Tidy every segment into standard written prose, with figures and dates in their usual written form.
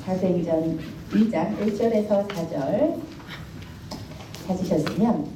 사도행전 2장 1절에서 4절 찾으셨으면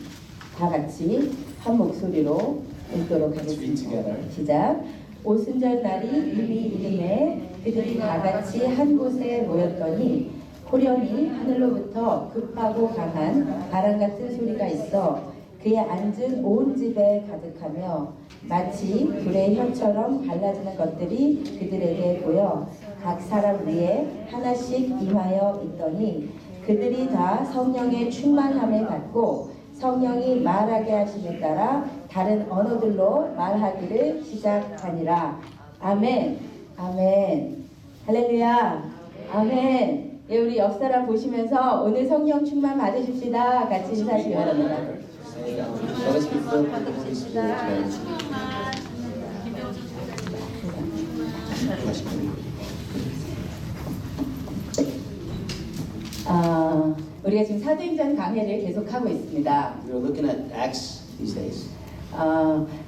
다 같이 한 목소리로 읽도록 하겠습니다. 시작. 오순절 날이 이미 이름에 그들이 다 같이 한 곳에 모였더니 호련히 하늘로부터 급하고 강한 바람 같은 소리가 있어 그의 앉은 온 집에 가득하며 마치 불의 혀처럼 갈라지는 것들이 그들에게 보여 각 사람 위에 하나씩 임하여 있더니 그들이 다 성령의 충만함을 받고 성령이 말하게 하심에 따라 다른 언어들로 말하기를 시작하니라. 아멘. 아멘. 할렐루야. 아멘. 예, 우리 옆 사람 보시면서 오늘 성령 충만 받으십시다. 같이 인사하시기 바랍니다. 우리가 지금 사도행전 강해를 계속하고 있습니다. We're looking at Acts these days.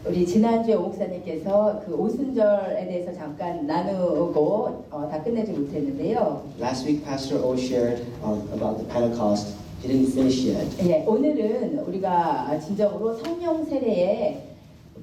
우리 지난주에 오 목사님께서 그 오순절에 대해서 잠깐 나누고 다 끝내지 못했는데요. Last week, Pastor O shared about the Pentecost. He didn't finish yet. 예, 오늘은 우리가 진정으로 성령 세례의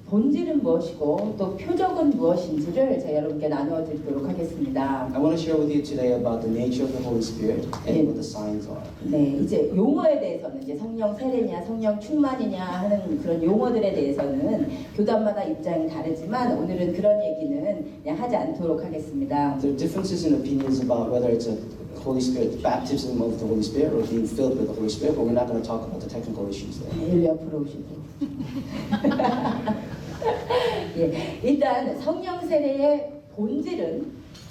본질은 무엇이고 또 표적은 무엇인지를 제가 여러분께 나누어 드리도록 하겠습니다. I want to share with you today about the nature of the Holy Spirit and what the signs are. 네, 이제 용어에 대해서는 이제 성령 세례냐, 성령 충만이냐 하는 그런 용어들에 대해서는 교단마다 입장이 다르지만 오늘은 그런 얘기는 그냥 하지 않도록 하겠습니다. There are differences in opinions about whether it's a Holy Spirit, baptism of the Holy Spirit, or being filled with the Holy Spirit, but we're not going to talk about the technical issues there. 일 옆으로 오시고. 예, 일단 성령 세례의 본질은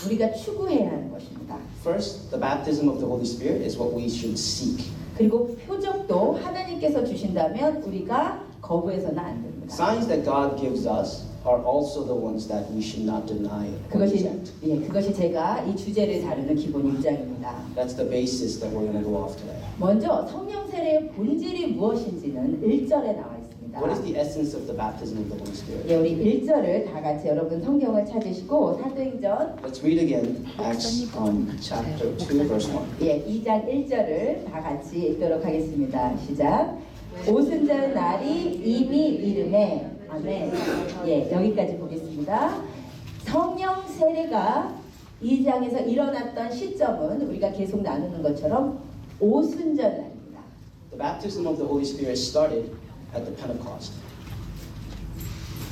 우리가 추구해야 하는 것입니다. First, the baptism of the Holy Spirit is what we should seek. 그리고 표적도 하나님께서 주신다면 우리가 거부해서는 안 됩니다. Signs that God gives us are also the ones that we should not deny or reject. 그것이 제가 이 주제를 다루는 기본 입장입니다. That's the basis that we're going to go off today. 먼저 성령 세례의 본질이 무엇인지는 1절에 나와 있습니다. What is the essence of the baptism of the Holy Spirit? 예, 우리 1절을 다 같이 여러분 성경을 찾으시고 사도행전 Let's read again Acts chapter 2 verse 1. 예, 2장 1절을 다 같이 읽도록 하겠습니다. 시작. 오순절 날이 이미 이름에 아멘. 예, 여기까지 보겠습니다. 성령 세례가 2장에서 일어났던 시점은 우리가 계속 나누는 것처럼 오순절 날입니다. The baptism of the Holy Spirit started at the Pentecost.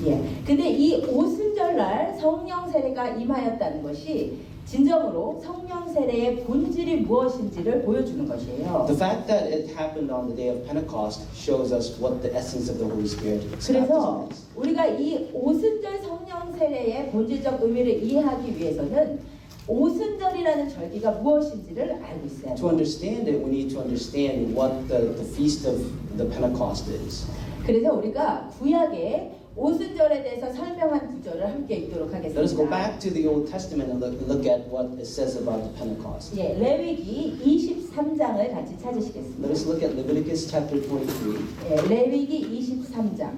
예, 근데 이 오순절 날 성령 세례가 임하였다는 것이 진정으로 성령 세례의 본질이 무엇인지를 보여주는 것이에요. The fact that it happened on the day of Pentecost shows us what the essence of the Holy Spirit 그래서 is. 우리가 이 오순절 성령 세례의 본질적 의미를 이해하기 위해서는 오순절이라는 절기가 무엇인지를 알고 있어야 To 돼요. understand it, we need to understand what the feast of the Pentecost is. 그래서 우리가 구약의 오순절에 대해서 설명한 구절을 함께 읽도록 Let us go 하겠습니다. back to the Old Testament and look at what it says about the Pentecost. 예, 레위기 23장을 같이 Let 찾으시겠습니다. us look at Leviticus chapter 23. 예, 레위기 23장.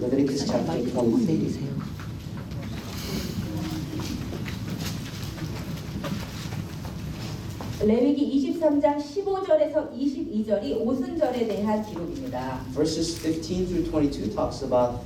Leviticus chapter 23. 레위기 23장 15절에서 22절이 오순절에 대한 기록입니다. Verses 15 through 22 talks about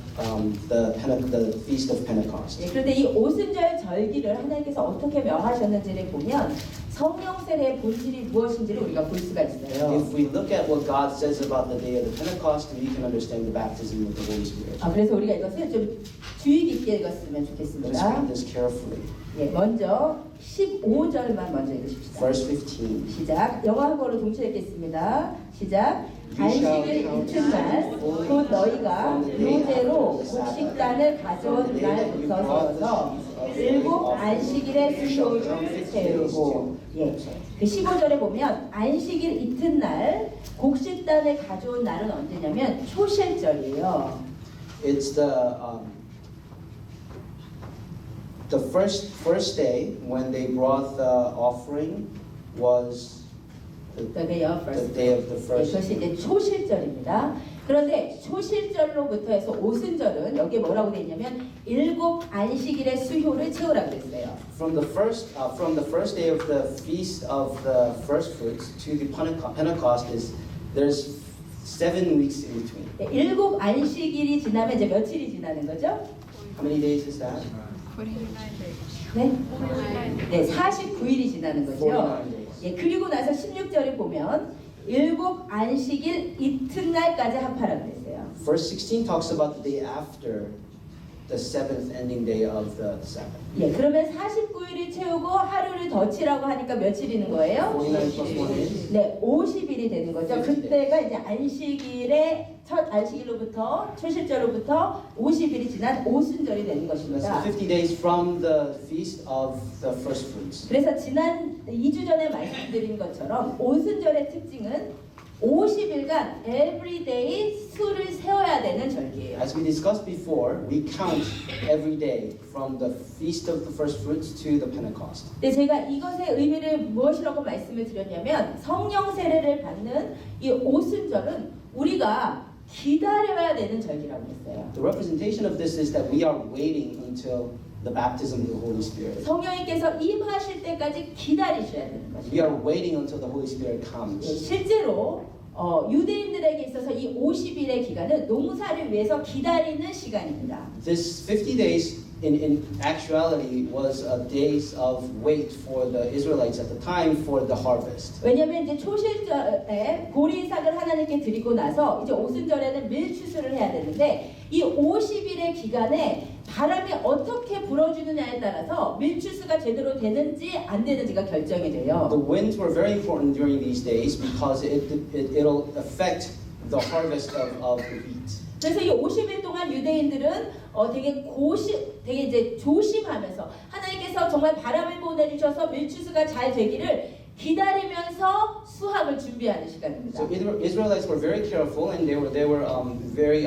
the feast of Pentecost. 예, 그런데 이 오순절 절기를 하나님께서 어떻게 명하셨는지를 보면 성령 세례의 본질이 무엇인지를 우리가 볼 수가 있어요. If we look at what God says about the day of the Pentecost, we can understand the baptism of the Holy Spirit. 그래서 우리가 이것을 좀 주의 깊게 읽었으면 Let us 좋겠습니다. read this carefully. 예, 먼저 15절만 먼저 읽으십시다. Verse 15. 시작. 영어 한국어로 동시에 읽겠습니다. 시작. 안식일 이튿날 곧 너희가 묘제로 곡식단을 가져온 날부터 서서 일곱 안식일의 수요일을 세우고 예. 그 15절에 보면 안식일 이튿날 곡식단을 가져온 날은 언제냐면 초실절이에요. It's the first day when they brought the offering was The day of the day of the first. 그것이 이제 초실절입니다. 그런데 초실절로부터 해서 오순절은 여기에 뭐라고 되어 있냐면 7 안식일의 수효를 채우라고 그랬어요. From the first day of the feast of the first fruits to the Pentecost there's 7 weeks in between. 7 안식일이 지나면 이제 며칠이 지나는 거죠? How many days is that? 49 days. 네? 네, 49일이 지나는 거죠. 49 days. 예, 그리고 나서 16절에 보면 7 안식일 이튿날까지 합하라고 그랬어요. Verse 16 talks about the day after the 7th ending day of the Sabbath. 예, 그러면 49일을 채우고 하루를 더 치라고 하니까 며칠이는 거예요? 49 plus 1 is 네, 50일이 되는 거죠. 그때가 이제 안식일의 첫 안식일로부터 초실절로부터 50일이 지난 오순절이 되는 that's 것입니다. 50 days from the feast of the first fruits. 그래서 지난 2주 전에 말씀드린 것처럼 오순절의 특징은 50일간 everyday 수를 세워야 되는 절기예요. As we discussed before, we count every day from the feast of the first fruits to the Pentecost. 근데 제가 이것의 의미를 무엇이라고 말씀을 드렸냐면 성령 세례를 받는 이 오순절은 우리가 기다려야 되는 절기라고 했어요. The representation of this is that we are waiting until the baptism of the Holy Spirit. 성령님께서 임하실 때까지 기다리셔야 되는 We are 것입니다. waiting until the Holy Spirit 예, comes. 실제로 유대인들에게 있어서 이 50일의 기간은 농사를 위해서 기다리는 시간입니다. This 50 days in actuality was days of wait for the Israelites at the time for the harvest. 왜냐하면 이제 초실절에 보리삭을 하나님께 드리고 나서 이제 오순절에는 밀추수를 해야 되는데 이 50일의 기간에 바람이 어떻게 불어주느냐에 따라서 밀추수가 제대로 되는지 안 되는지가 결정이 돼요. The winds were very important during these days because it'll affect the harvest of the wheat. 그래서 이 50일 동안 유대인들은 되게 이제 조심하면서 하나님께서 정말 바람을 보내주셔서 밀추수가 잘 되기를 기다리면서 수확을 준비하는 시간입니다. So Israelites were very careful and they were very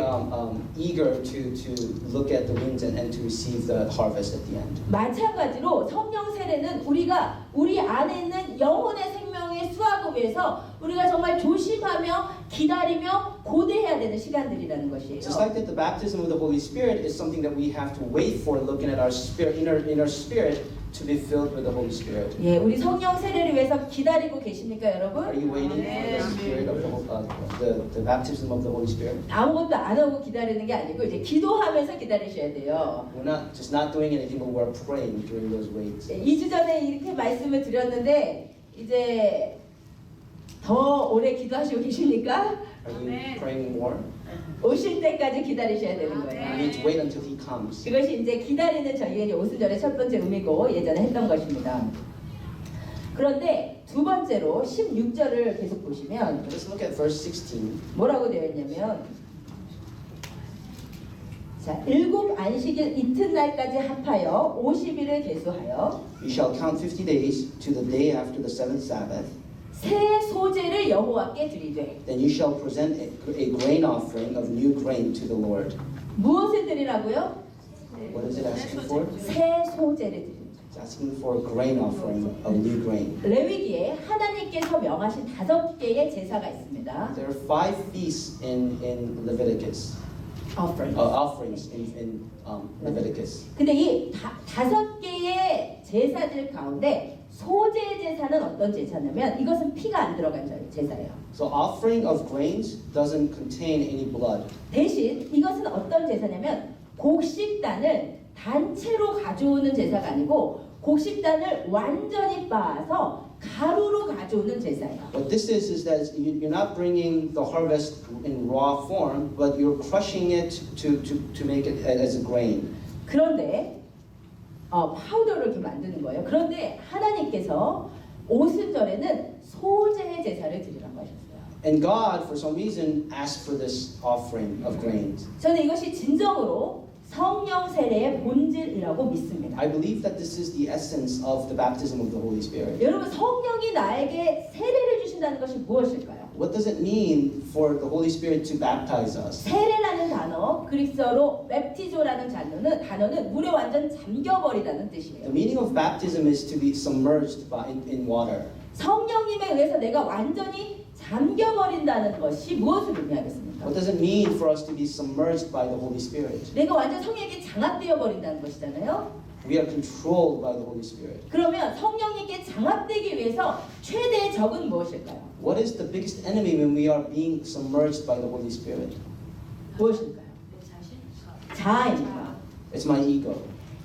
eager to look at the winds and to receive the harvest at the end. 마찬가지로 성령 세례는 우리가 우리 안에 있는 영혼의 생명의 수확을 위해서 우리가 정말 조심하며 기다리며 고대해야 되는 시간들이라는 것이에요. Just like that, the baptism of the Holy Spirit is something that we have to wait for, looking at our spirit, inner spirit, to be filled with the Holy Spirit. 예, 우리 성령 세례를 위해서 기다리고 계십니까, 여러분? Are you waiting for the spirit of the baptism of the Holy Spirit? 아무것도 안 하고 기다리는 게 아니고 이제 기도하면서 기다리셔야 돼요. We're not just not doing anything, but we're praying during those waits. 2주 전에 이렇게 말씀을 드렸는데 이제 더 오래 기도하시고 계십니까? Are you praying more? 오실 때까지 기다리셔야 되는 We 거예요. need to wait until He comes. 그것이 이제 기다리는 저희가 이제 오순절의 첫 번째 의미고 예전에 했던 것입니다. 그런데 두 번째로 16절을 계속 보시면 Let's look at verse 16. 뭐라고 되어 있냐면 자, 7 안식일 이튿날까지 합하여 50일을 계수하여 You shall count 50 days to the day after the seventh Sabbath. 새 소재를 여호와께 드리되 Then you shall present a grain offering of new grain to the Lord. 무엇을 드리라고요? What is it asking for? 새 소재를 드립니다. It's asking for a grain offering of new grain. 레위기에 하나님께서 명하신 5개의 제사가 있습니다. There are 5 feasts in Leviticus. Offerings in Leviticus. 근데 이 5개의 제사들 가운데 소재 제사는 어떤 제사냐면 이것은 피가 안 들어간 제사예요. So offering of grains doesn't contain any blood. 대신 이것은 어떤 제사냐면 곡식단을 단체로 가져오는 제사가 아니고 곡식단을 완전히 빻아서 가루로 가져오는 제사예요. What this is that you're not bringing the harvest in raw form, but you're crushing it to make it as a grain. 그런데 파우더를 이렇게 만드는 거예요. 그런데 하나님께서 오순절에는 소재의 제사를 드리라고 하셨어요. And God, for some reason, asked for this offering of grains. 저는 이것이 진정으로 성령 세례의 본질이라고 믿습니다. I believe that this is the essence of the baptism of the Holy Spirit. 여러분 성령이 나에게 세례를 주신다는 것이 무엇일까요? What does it mean for the Holy Spirit to baptize us? 세례라는 단어, 그리스어로 웹티조라는 단어는 물에 완전 잠겨버리다는 The 뜻이에요. meaning of baptism is to be submerged in water. 성령님에 의해서 내가 완전히 잠겨버린다는 것이 무엇을 의미하겠습니까? What does it mean for us to be submerged by the Holy Spirit? 내가 완전 성령에게 장악되어 버린다는 것이잖아요. We are controlled by the Holy Spirit. 그러면 성령에게 장악되기 위해서 최대의 적은 무엇일까요? What is the biggest enemy when we are being submerged by the Holy Spirit? 무엇일까요? 자아입니다. It's my ego.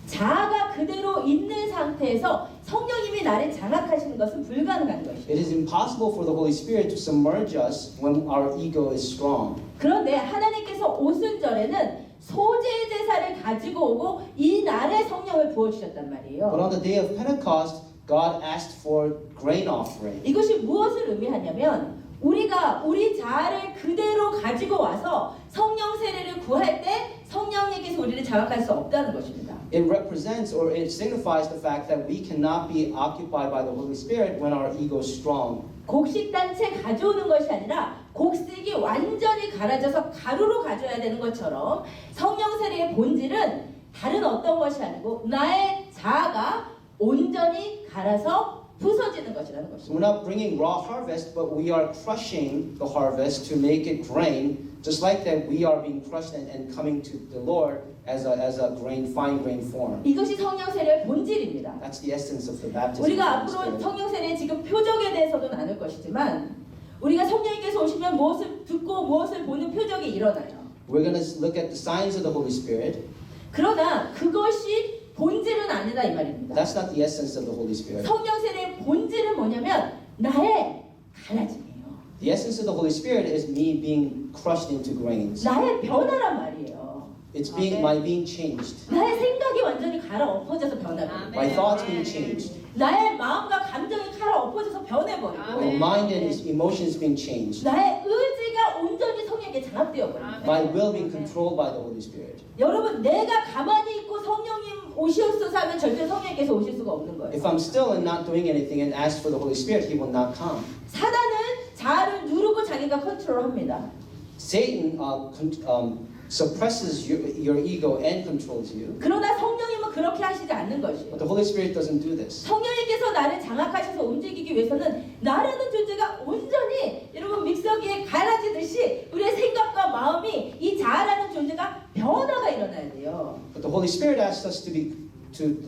자아가 그대로 있는 상태에서 성령님이 나를 장악하시는 것은 불가능한 것이에요. It is impossible for the Holy Spirit to submerge us when our ego is strong. 그런데 하나님께서 오순절에는 소재 제사를 가지고 오고 이 날에 성령을 부어주셨단 But 말이에요. on the day of Pentecost, God asked for grain offering. 이것이 무엇을 의미하냐면 우리가 우리 자아를 그대로 가지고 와서 성령 세례를 구할 때 성령에게서 우리를 장악할 수 없다는 것입니다. It represents or it signifies the fact that we cannot be occupied by the Holy Spirit when our ego is strong. 곡식단체 가져오는 것이 아니라 곡식이 완전히 갈아져서 가루로 가져야 되는 것처럼 성령 세례의 본질은 다른 어떤 것이 아니고 나의 자아가 온전히 갈아서 부서지는 것이라는 So 것입니다. we're not bringing raw harvest, but we are crushing the harvest to make it grain. Just like that, we are being crushed and coming to the Lord as a fine grain form. 이것이 성령 세례의 본질입니다. That's the essence of the baptism. 우리가 of the 앞으로 Spirit. 성령 세례의 지금 표적에 대해서도 나눌 것이지만 우리가 성령님께서 오시면 무엇을 듣고 무엇을 보는 표적이 일어나요. We're going to look at the signs of the Holy Spirit. 그러나 그것이 본질은 아니다 이 말입니다. That's not the essence of the Holy Spirit. 성령 세례의 본질은 뭐냐면 나의 갈라짐이에요. The essence of the Holy Spirit is me being crushed into grains. 나의 변화란 말이에요. It's my being changed. 나의 생각이 완전히 갈아엎어져서 변해버리고 My thoughts being changed. 나의 마음과 감정이 갈아엎어져서 변해버리고 My mind and emotions being changed. 나의 의지가 온전히 성령에게 장악되어버립니다. My will being controlled by the Holy Spirit. 여러분 내가 가만히 있고 성령님 오시옵소서 하면 절대 성령께서 오실 수가 없는 거예요. If I'm still and not doing anything and ask for the Holy Spirit, He will not come. 사단은 자아를 누르고 자기가 컨트롤합니다. Satan suppresses your ego and controls you. 그러나 성령님은 그렇게 하시지 않는 것이에요. But the Holy Spirit doesn't do this. 성령님께서 나를 장악하셔서 움직이기 위해서는 나라는 존재가 온전히 여러분 믹서기에 갈아지듯이 우리의 생각과 마음이 이 자아라는 존재가 변화가 일어나야 돼요. But the Holy Spirit asks us to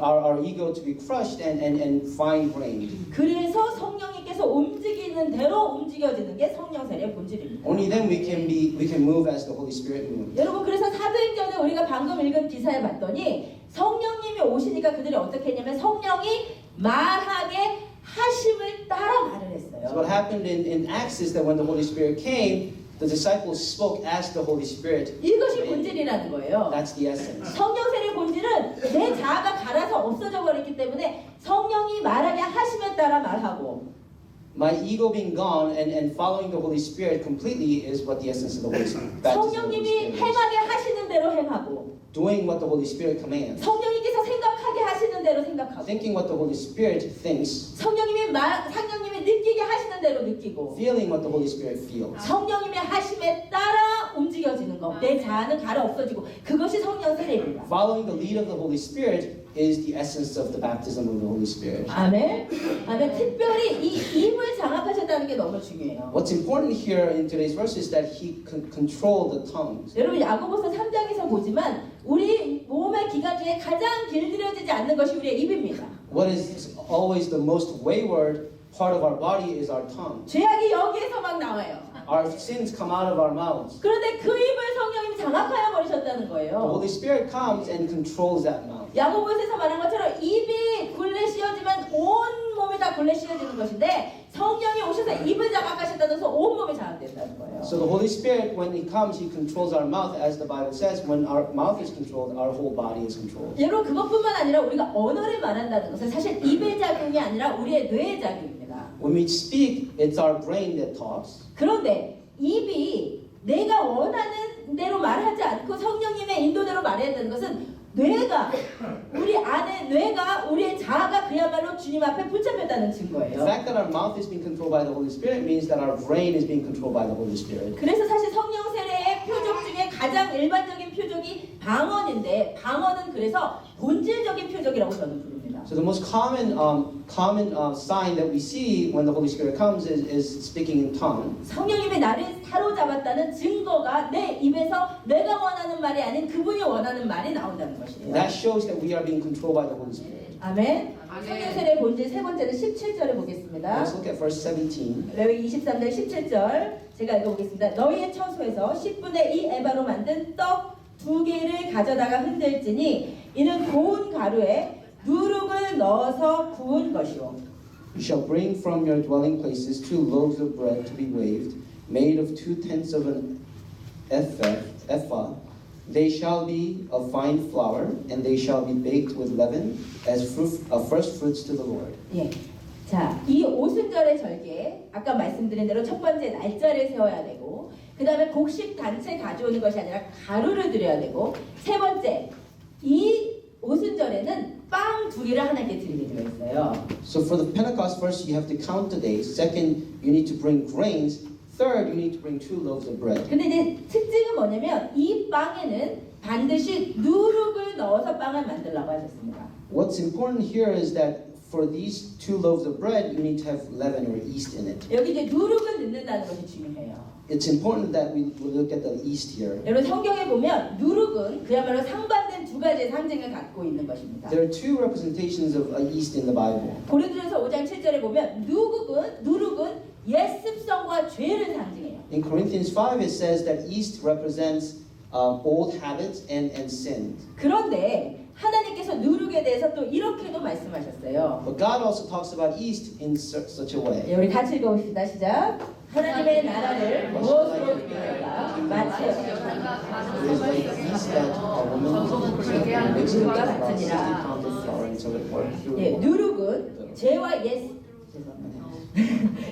our ego to be crushed and fine grained. 그래서 성령님께서 움직이는 대로 움직여지는 게 성령 세례의 본질입니다. Only then we can move as the Holy Spirit moves. 여러분 그래서 사도행전에 우리가 방금 읽은 기사에 봤더니 성령님이 오시니까 그들이 어떻게 했냐면 성령이 말하게 하심을 따라 말을 했어요. So what happened in Acts is that when the Holy Spirit came, the disciples spoke as the Holy Spirit. 이것이 본질이라는 거예요. That's the essence. 성령 세례의 본질은 내 자아가 갈아서 없어져 버렸기 때문에 성령이 말하게 하심에 따라 말하고 My ego being gone and following the Holy Spirit completely is what the essence of the Holy Spirit. Baptism of the Holy 성령님이 Spirit is. 행하게 하시는 대로 행하고 Doing what the Holy Spirit commands. 성령님께서 생각하게 하시는 대로 생각하고 Thinking what the Holy Spirit thinks. 성령님이 느끼게 하시는 대로 느끼고 Feeling what the Holy Spirit feels. 성령님의 하심에 따라 움직여지는 것. 내 자아는 갈아 없어지고 그것이 성령 세례입니다. Following the lead of the Holy Spirit is the essence of the baptism of the Holy Spirit. 아멘. 아멘. 특별히 이 입을 장악하셨다는 게 너무 중요해요. What's important here in today's verse is that He controlled the tongues. 여러분 야고보서 3장에서 보지만 우리 몸의 기관 중에 가장 길들여지지 않는 것이 우리의 입입니다. What is always the most wayward part of our body is our tongue. 죄악이 여기에서 막 나와요. Our sins come out of our mouths. 그런데 그 입을 성령님이 장악하여 버리셨다는 The 거예요. Holy Spirit comes and controls that mouth. 야고보서에서 말한 것처럼 입이 굴레 씌어지면 온 몸이 다 굴레 씌어지는 것인데 성령이 오셔서 입을 장악하셨다는 것은 온 몸이 장악된다는 거예요. So the Holy Spirit, when He comes, He controls our mouth, as the Bible says. When our mouth is controlled, our whole body is controlled. 여러분 그것뿐만 아니라 우리가 언어를 말한다는 것은 사실 입의 작용이 아니라 우리의 뇌의 작용입니다. When we speak, it's our brain that talks. 그런데 입이 내가 원하는 대로 말하지 않고 성령님의 인도대로 말해야 되는 것은 뇌가 우리 안에 뇌가 우리의 자아가 그야말로 주님 앞에 붙잡혔다는 The 증거예요. fact that our mouth is being controlled by the Holy Spirit means that our brain is being controlled by the Holy Spirit. 그래서 사실 성령 세례의 표적 중에 가장 가장 일반적인 표적이 방언인데 방언은 그래서 본질적인 표적이라고 저는 부릅니다. So the most common sign that we see when the Holy Spirit comes is speaking in tongue. 성령님이 나를 사로잡았다는 증거가 내 입에서 내가 원하는 말이 아닌 그분이 원하는 말이 나온다는 것이에요. That shows that we are being controlled by the Holy Spirit. 아멘. 성령세례의 본질 세 번째는 17절에 보겠습니다. Let's look at verse 17. 레위기 23장 17절 제가 읽어보겠습니다. 너희의 처소에서 10분의 2 에바로 만든 떡 2개를 가져다가 흔들지니 이는 고운 가루에 누룩을 넣어서 구운 것이요. You shall bring from your dwelling places 2 loaves of bread to be waved, made of 2/10 of an ephah. They shall be of fine flour, and they shall be baked with leaven as first fruits to the Lord. 예. 자, 이 오순절의 절기에 아까 말씀드린 대로 첫 번째 날짜를 세워야 되고 그 다음에 곡식 단체 가져오는 것이 아니라 가루를 드려야 되고 세 번째 이 오순절에는 빵 2개를 하나님께 드리게 되어 있어요. So for the Pentecost, first you have to count the days. Second, you need to bring grains. Third, you need to bring 2 loaves of bread. 근데 이제 특징은 뭐냐면 이 빵에는 반드시 누룩을 넣어서 빵을 만들라고 하셨습니다. What's important here is that for these 2 loaves of bread, you need to have leaven or yeast in it. 여기 이제 누룩을 넣는다는 것이 중요해요. It's important that we look at the yeast here. 여러분 성경에 보면 누룩은 그야말로 상반된 2가지의 상징을 갖고 있는 것입니다. There are 2 representations of yeast in the Bible. 고린도전서 5장 7절에 보면 누룩은 옛 습성과 죄를 상징해요. In Corinthians 5, it says that yeast represents old habits and sin. 그런데 하나님께서 누룩에 대해서 또 이렇게도 말씀하셨어요. But God also talks about yeast in such a way. 예, 우리 같이 읽어봅시다. 시작. 하나님의 나라를 무엇으로 비교할까? 마치 It is like yeast that a woman mixed with about 60 pounds of flour until it worked through. 예, 누룩은 죄와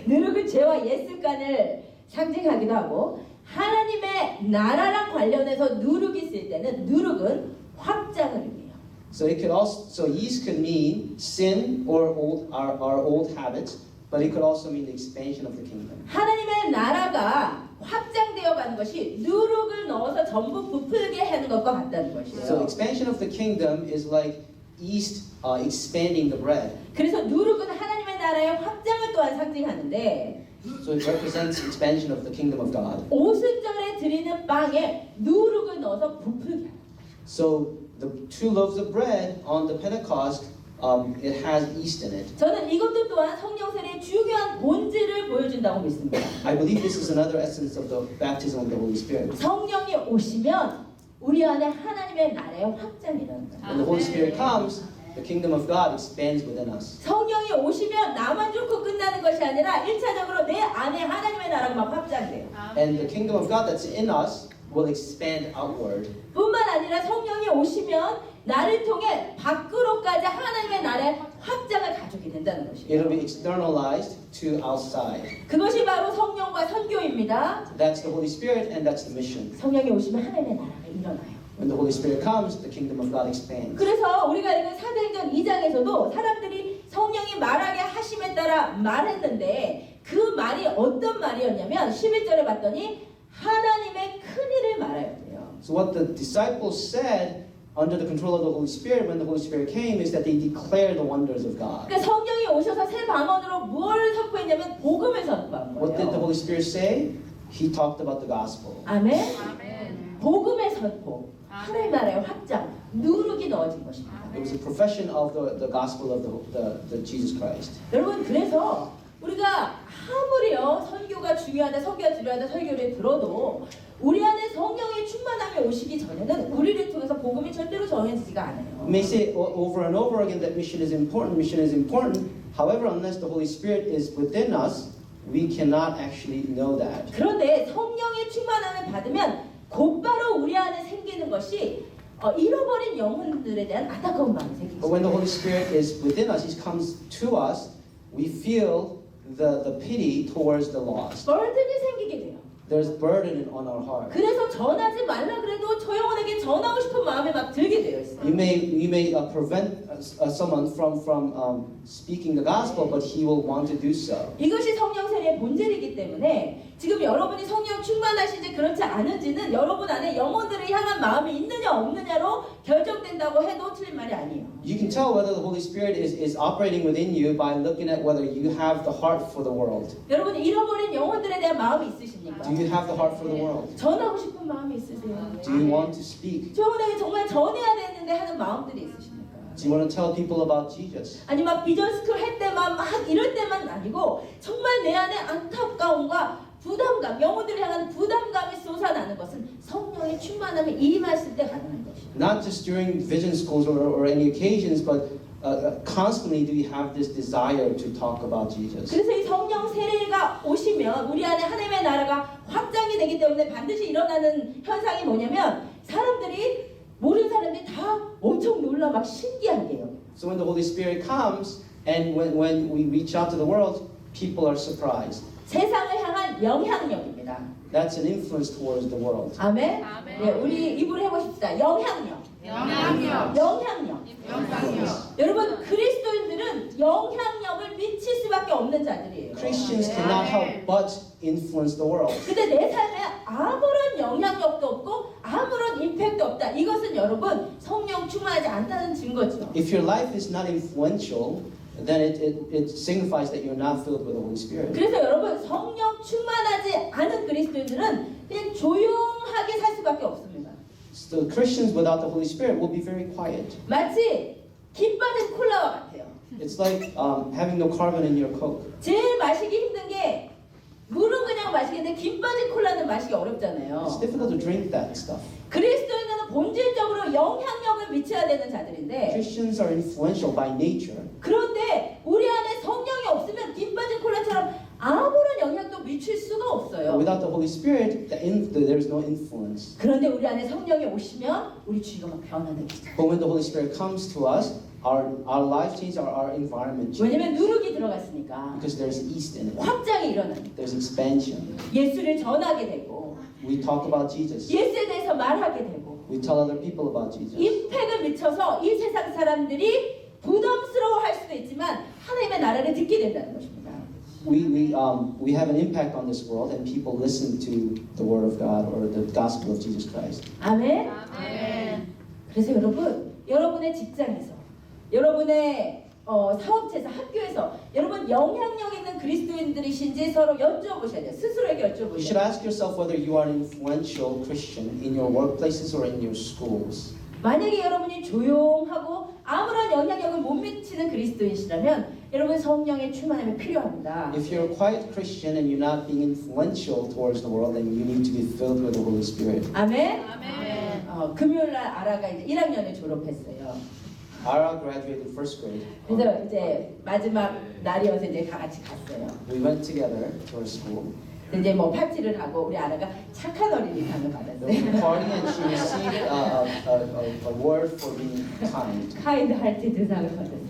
누룩은 죄와 옛 습관을 상징하기도 하고 하나님의 나라랑 관련해서 누룩이 쓸 때는 누룩은 확장을 의미해요. So it could also yeast could mean sin or our old habits, but it could also mean the expansion of the kingdom. 하나님의 나라가 확장되어 가는 것이 누룩을 넣어서 전부 부풀게 하는 것과 같다는 So 것이에요. expansion of the kingdom is like yeast expanding the bread. 그래서 누룩은 하나님의 나라의 확장을 또한 상징하는데 So it represents expansion of the kingdom of God. 오순절에 드리는 빵에 누룩을 넣어서 부풀게 하는 거예요. So the 2 loaves of bread on the Pentecost, it has yeast in it. 저는 이것도 또한 성령세례의 중요한 본질을 보여준다고 믿습니다. I believe this is another essence of the baptism of the Holy Spirit. 성령이 오시면 우리 안에 하나님의 나라의 확장이 일어나는 거예요. When the Holy Spirit comes, the kingdom of God expands within us. 성령이 오시면 나만 좋고 끝나는 것이 아니라 1차적으로 내 안에 하나님의 나라가 막 확장돼요. And the kingdom of God that's in us will expand outward. 뿐만 아니라 성령이 오시면 나를 통해 밖으로까지 하나님의 나라의 확장을 가져오게 된다는 It'll 것이에요. be externalized to outside. 그것이 바로 성령과 선교입니다. That's the Holy Spirit and that's the mission. 성령이 오시면 하나님의 나라가 일어나요. When the Holy Spirit comes, the kingdom of God expands. 그래서 우리가 읽은 사도행전 2장에서도 사람들이 성령이 말하게 하심에 따라 말했는데 그 말이 어떤 말이었냐면 11절에 봤더니 하나님의 큰일을 말하였대요. So what the disciples said under the control of the Holy Spirit when the Holy Spirit came is that they declared the wonders of God. 그러니까 성령이 오셔서 새 방언으로 뭘 선포했냐면 복음을 선포한 What did the 거예요. Holy Spirit say? He talked about the gospel. 아멘. 아멘. 복음의 선포, 하나님 나라의 확장, 누룩이 넣어진 것입니다. It was a profession of the gospel of the Jesus Christ. 여러분 그래서 우리가 아무리요 선교가 중요하다, 설교가 중요하다 설교를 들어도 우리 안에 성령의 충만함이 오시기 전에는 우리를 통해서 복음이 절대로 정해지지가 않아요. We may say over and over again that mission is important, mission is important. However, unless the Holy Spirit is within us, we cannot actually know that. 그런데 성령의 충만함을 받으면 곧바로 우리 안에 생기는 것이 잃어버린 영혼들에 대한 안타까운 마음이 생기죠. But when the Holy Spirit is within us, He comes to us, we feel the pity towards the lost. burden이 생기게 돼요. There's burden on our heart. 그래서 전하지 말라 그래도 저 영혼에게 전하고 싶은 마음이 막 들게 되어 있어요. You may prevent someone from speaking the gospel, but he will want to do so. 이것이 성령 세례의 본질이기 때문에 지금 여러분이 성령 충만하신지 그렇지 않은지는 여러분 안에 영혼들을 향한 마음이 있느냐 없느냐로 결정된다고 해도 틀린 말이 아니에요. You can tell whether the Holy Spirit is operating within you by looking at whether you have the heart for the world. 여러분 잃어버린 영혼들에 대한 마음이 있으십니까? Do you have the heart for the world? 전하고 싶은 마음이 있으세요? Do you want to speak? 저분에게 정말 전해야 되는데 하는 마음들이 있으십니까? Do you want to tell people about Jesus? 아니 막 비전 스쿨 할 때만 막 이럴 때만 아니고 정말 내 안에 안타까움과 부담감, 영혼들을 향한 부담감이 솟아나는 것은 성령의 충만함이 임했을 때 가능한 것이에요. Not just during vision schools or any occasions, but constantly do we have this desire to talk about Jesus. 그래서 이 성령 세례가 오시면 우리 안에 하나님의 나라가 확장이 되기 때문에 반드시 일어나는 현상이 뭐냐면 사람들이 모르는 사람들이 다 엄청 놀라 막 신기하게요. So when the Holy Spirit comes and when we reach out to the world, people are surprised. 세상을 향한 영향력입니다. That's an influence towards the world. 아멘. 아멘. 네, 우리 입으로 해보십시다. 영향력. 영향력. 영향력. 영향력. 여러분 그리스도인들은 영향력을 미칠 수밖에 없는 자들이에요. Christians cannot help but influence the world. 근데 내 삶에 아무런 영향력도 없고 아무런 임팩트도 없다. 이것은 여러분 성령 충만하지 않다는 증거죠. If your life is not influential, then it signifies that you're not filled with the Holy Spirit. 그래서 여러분 성령 충만하지 않은 그리스도인들은 그냥 조용하게 살 수밖에 없습니다. So Christians without the Holy Spirit will be very quiet. 마치 김 빠진 콜라와 같아요. It's like having no carbon in your Coke. 제일 마시기 힘든 게 물은 그냥 마시겠는데 김 빠진 콜라는 마시기 어렵잖아요. It's difficult to drink that stuff. 그리스도인들은 본질적으로 영향력을 미쳐야 되는 자들인데 Christians are influential by nature. 그런데 우리 안에 성령이 없으면 김 빠진 콜라처럼 아무런 영향도 미칠 수가 But 없어요. without the Holy Spirit, there's no influence. 그런데 우리 안에 성령이 오시면 우리 주위가 막 변화되기 시작해요. But when the Holy Spirit comes to us, our life changes, our environment changes. 왜냐면 누룩이 들어갔으니까 Because there's yeast in it. 확장이 일어나니까 There's expansion. 예수를 전하게 되고 We talk about Jesus. 예수에 대해서 말하게 되고 We tell other people about Jesus. 임팩을 미쳐서 이 세상 사람들이 부담스러워할 수도 있지만 하나님의 나라를 듣게 된다는 것입니다. We have an impact on this world, and people listen to the Word of God or the gospel of Jesus Christ. 아멘. 아멘. 그래서 여러분, 여러분의 직장에서, 여러분의 사업체에서, 학교에서 여러분 영향력 있는 그리스도인들이신지 서로 여쭤보셔야 돼요. 스스로에게 You should 여쭤보셔야 돼요. ask yourself whether you are an influential Christian in your workplaces or in your schools. 만약에 여러분이 조용하고 아무런 영향력을 못 미치는 그리스도인이시라면 여러분 성령의 충만함이 필요합니다. If you're a quiet Christian and you're not being influential towards the world, then you need to be filled with the Holy Spirit. 아멘. 아멘. 금요일날 아라가 이제 1학년을 졸업했어요. Ara graduated first grade. 그래서 이제 마지막 날이어서 이제 다 같이 갔어요. We went together to our school. 이제 뭐 파티를 하고 우리 아라가 착한 어린이상을 There was a 받았어요. party and she received a award for being kind. 카이드 할티드상을 받았어요.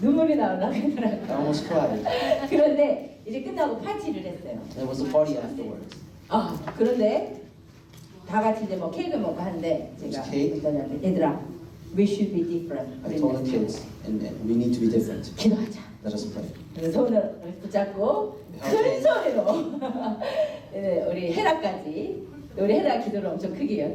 눈물이 나오려고 I 하더라고요. almost cried. 그런데 이제 끝나고 파티를 했어요. There was a party afterwards. 그런데 다 같이 이제 뭐 케이크 먹고 하는데 제가 케이크? 애들한테 얘들아, we should be different. I told the kids, and we need to be different. 기도하자. Let us pray. 그래서 손을 붙잡고 큰 소리로 네, 우리 헤라까지 우리 헤라 기도를 엄청 크게 해요.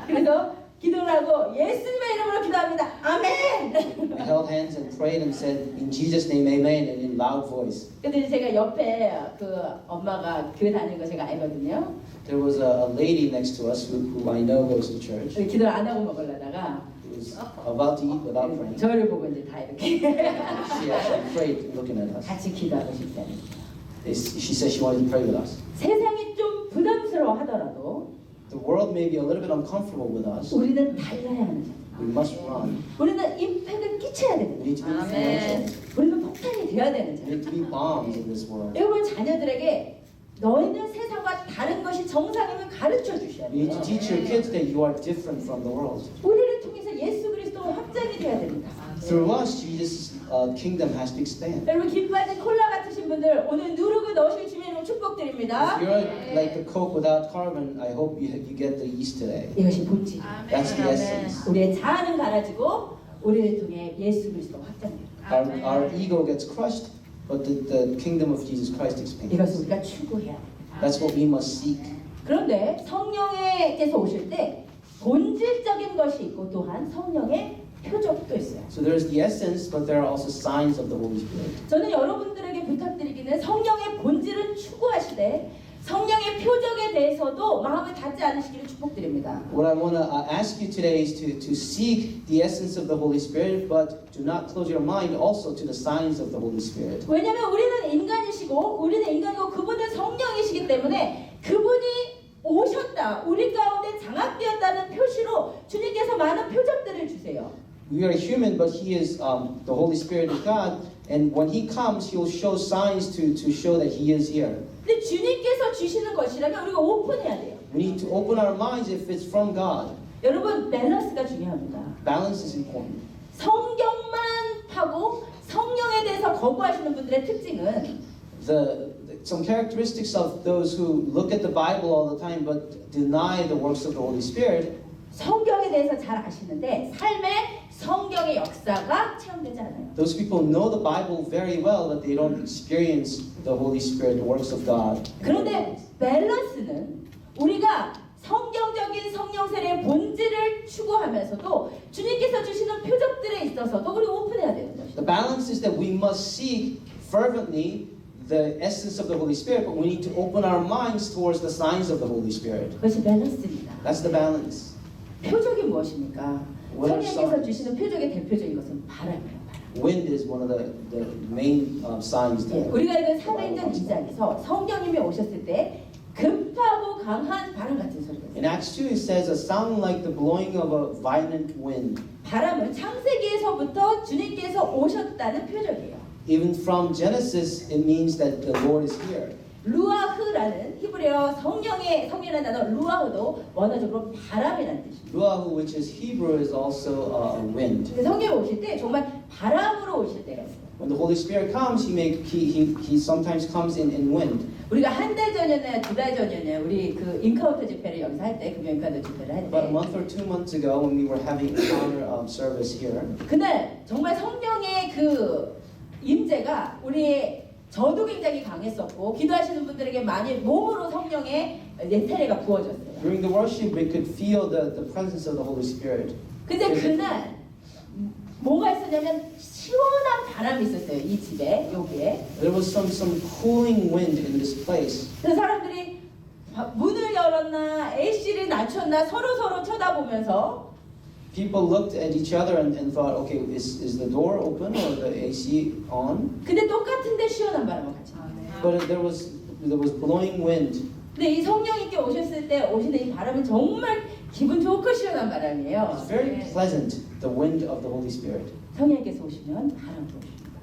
그래서 기도를 하고 예수님의 이름으로 기도합니다. 아멘. We held hands and prayed and said, in Jesus' name, amen, and in loud voice. 근데 제가 옆에 그 엄마가 교회 다니는 거 제가 알거든요. There was a lady next to us who I know goes to church. 기도를 안 하고 먹으려다가 Who was about to eat without praying. 저를 보고 이제 다 이렇게 She actually prayed looking at us. 같이 기도하고 싶다는 거예요. She said she wanted to pray with us. 세상이 좀 부담스러워 하더라도 The world may be a little bit uncomfortable with us. 우리는 달려야 하는 자들. We must run. 우리는 임팩을 끼쳐야 되는 We need to be 아멘. influential. 우리는 폭탄이 되어야 되는 We 자들. need to be bombs in this world. 여러분 자녀들에게 너희는 세상과 다른 것이 정상임을 가르쳐 주셔야 You need to 돼요. teach your kids that you are different from the world. 우리를 통해서 예수 그리스도가 확장이 돼야 됩니다. Through us, Jesus' kingdom has to expand. 여러분 김 빠진 콜라 같으신 분들 오늘 누룩을 넣으실 주님으로 여러분 축복드립니다. If you're like the Coke without carbon, I hope you get the yeast today. 이것이 본질. That's the essence. 우리의 자아는 갈라지고 우리를 통해 예수 그리스도 확장돼요. Our ego gets crushed, but the kingdom of Jesus Christ expands. 이것을 우리가 추구해야 돼요. That's what we must seek. 그런데 성령께서 오실 때 본질적인 것이 있고 또한 성령의 표적도 있어요. So there's the essence, but there are also signs of the Holy Spirit. 저는 여러분들에게 부탁드리기는 성령의 본질은 추구하시되 성령의 표적에 대해서도 마음을 닫지 않으시기를 축복드립니다. What I want to ask you today is to seek the essence of the Holy Spirit, but do not close your mind also to the signs of the Holy Spirit. 왜냐하면 우리는 인간이고 그분은 성령이시기 때문에 그분이 오셨다, 우리 가운데 장악되었다는 표시로 주님께서 많은 표적들을 주세요. We are human, but He is the Holy Spirit is God, and when He comes, He will show signs to show that He is here. 근데 주님께서 주시는 것이라면 우리가 오픈해야 돼요. We need to open our minds if it's from God. 여러분 밸런스가 중요합니다. Balance is important. 성경만 파고 성령에 대해서 거부하시는 분들의 특징은 Some characteristics of those who look at the Bible all the time but deny the works of the Holy Spirit. 성경에 대해서 잘 아시는데 삶에 성경의 역사가 체험되지 않아요. Those people know the Bible very well, but they don't experience the Holy Spirit, the works of God. 그런데 밸런스는 우리가 성경적인 성령 세례의 본질을 추구하면서도 주님께서 주시는 표적들에 있어서도 우리 오픈해야 되는 것이죠. The balance is that we must seek fervently the essence of the Holy Spirit, but we need to open our minds towards the signs of the Holy Spirit. 그것이 밸런스입니다. That's the balance. 표적이 무엇입니까? What are 성령께서 signs? 주시는 표적의 대표적인 것은 바람이에요. Wind is one of the main signs 예, there. 우리가 읽은 사도행전 2장에서 성령님이 오셨을 때 급하고 강한 바람 같은 소리가 있어요. In Acts 2, it says a sound like the blowing of a violent wind. 바람은 창세기에서부터 주님께서 오셨다는 표적이에요. Even from Genesis, it means that the Lord is here. 루아흐라는 히브리어 성령이라는 단어 루아흐도 원어적으로 바람이라는 뜻입니다. Ruach, which is Hebrew, is also a wind. 성령이 오실 때 정말 바람으로 오실 때가 있어요. When the Holy Spirit comes, he sometimes comes in wind. 우리가 한 달 전이나 두 달 전이나 우리 그 인카운터 집회를 여기서 할 때 금요 인카운터 집회를 할 About a 때 month or 2 months ago, when we were having encounter service here, 그날 정말 성령의 그 임재가 우리의 저도 굉장히 강했었고 기도하시는 분들에게 많이 몸으로 성령의 세례가 부어졌어요. during the worship, we could feel the presence of the Holy Spirit. 근데 그날 뭐가 있었냐면 시원한 바람이 있었어요. 이 집에 여기에. There was some cooling wind in this place. 그래서 사람들이 문을 열었나 AC를 낮췄나 서로 쳐다보면서 People looked at each other and thought, okay, is the door open or the AC on? 근데 똑같은데 시원한 바람을 같이. But there was blowing wind. 근데 이 성령님께 오셨을 때 오시는 이 바람은 정말 기분 좋고 시원한 바람이에요. It's very pleasant, the wind of the Holy Spirit. 성령께서 오시면 바람도 오십니다.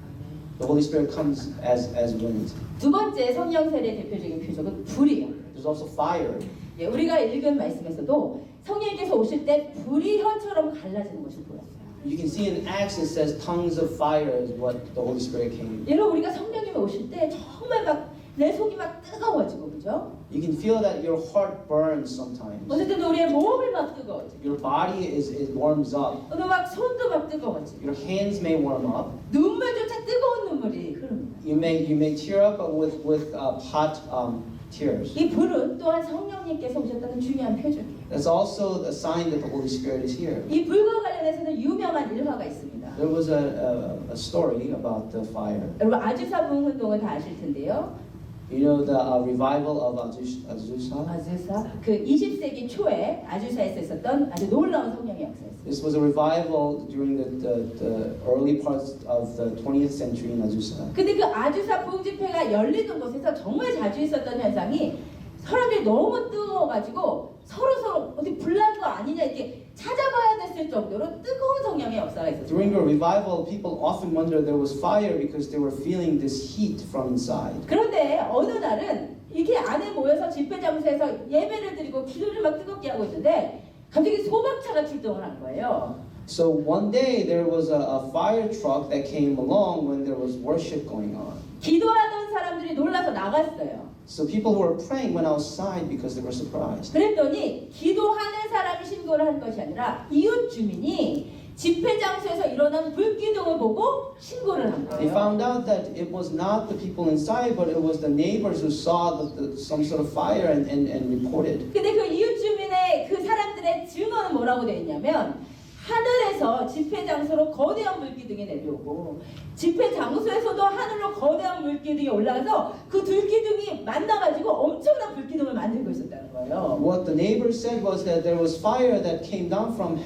The Holy Spirit comes as wind. 두 번째 성령 세례 대표적인 표적은 불이에요. There's also fire. 예, 우리가 읽은 말씀에서도 성령께서 오실 때 불이 혀처럼 갈라지는 것을 보였어요. You can see in Acts it says tongues of fire is what the Holy Spirit came. 여러분 우리가 성령님이 오실 때 정말 막 내 속이 막 뜨거워지고 그죠? You can feel that your heart burns sometimes. 어떨 때는 우리의 몸이 막 뜨거워지고 Your body is warms up. 또 막 손도 막 뜨거워지고 Your hands may warm up. 눈물조차 뜨거운 눈물이 흐릅니다. You may tear up with hot tears. 이 불은 또한 성령님께서 오셨다는 중요한 표적이에요. That's also a sign that the Holy Spirit is here. 이 불과 관련해서는 유명한 일화가 있습니다. There was a story about the fire. 여러분 아주사 부흥 운동은 다 아실 텐데요. You know the revival of Azusa? 아주사 그 20세기 초에 아주사에서 있었던 아주 놀라운 성령의 역사였어요. This was a revival during the early parts of the 20th century in Azusa. 근데 그 아주사 부흥 집회가 열리는 곳에서 정말 자주 있었던 현상이 사람들이 너무 뜨거워가지고 서로 어디 불난 거 아니냐 이렇게 찾아봐야 됐을 정도로 뜨거운 성령의 역사가 있었어요. During a revival, people often wondered there was fire because they were feeling this heat from inside. 그런데 어느 날은 이렇게 안에 모여서 집회 장소에서 예배를 드리고 기도를 막 뜨겁게 하고 있는데 갑자기 소방차가 출동을 한 거예요. So one day there was a fire truck that came along when there was worship going on. 기도하던 사람들이 놀라서 나갔어요. So people who were praying went outside because they were surprised. 그랬더니 기도하는 사람이 신고를 한 것이 아니라 이웃 주민이 집회 장소에서 일어난 불기둥을 보고 신고를 한 They 거예요. found out that it was not the people inside, but it was the neighbors who saw some sort of fire and reported. 근데 그 이웃 주민의 그 사람들의 증언은 뭐라고 되어 있냐면 하늘에서 집회 장소로 거대한 물기둥이 내려오고 집회 장소에서도 하늘로 거대한 물기둥이 올라가서 그 불기둥이 만나가지고 엄청난 불기둥을 만들고 있었다는 거예요. What the neighbors said was that there was fire that came down from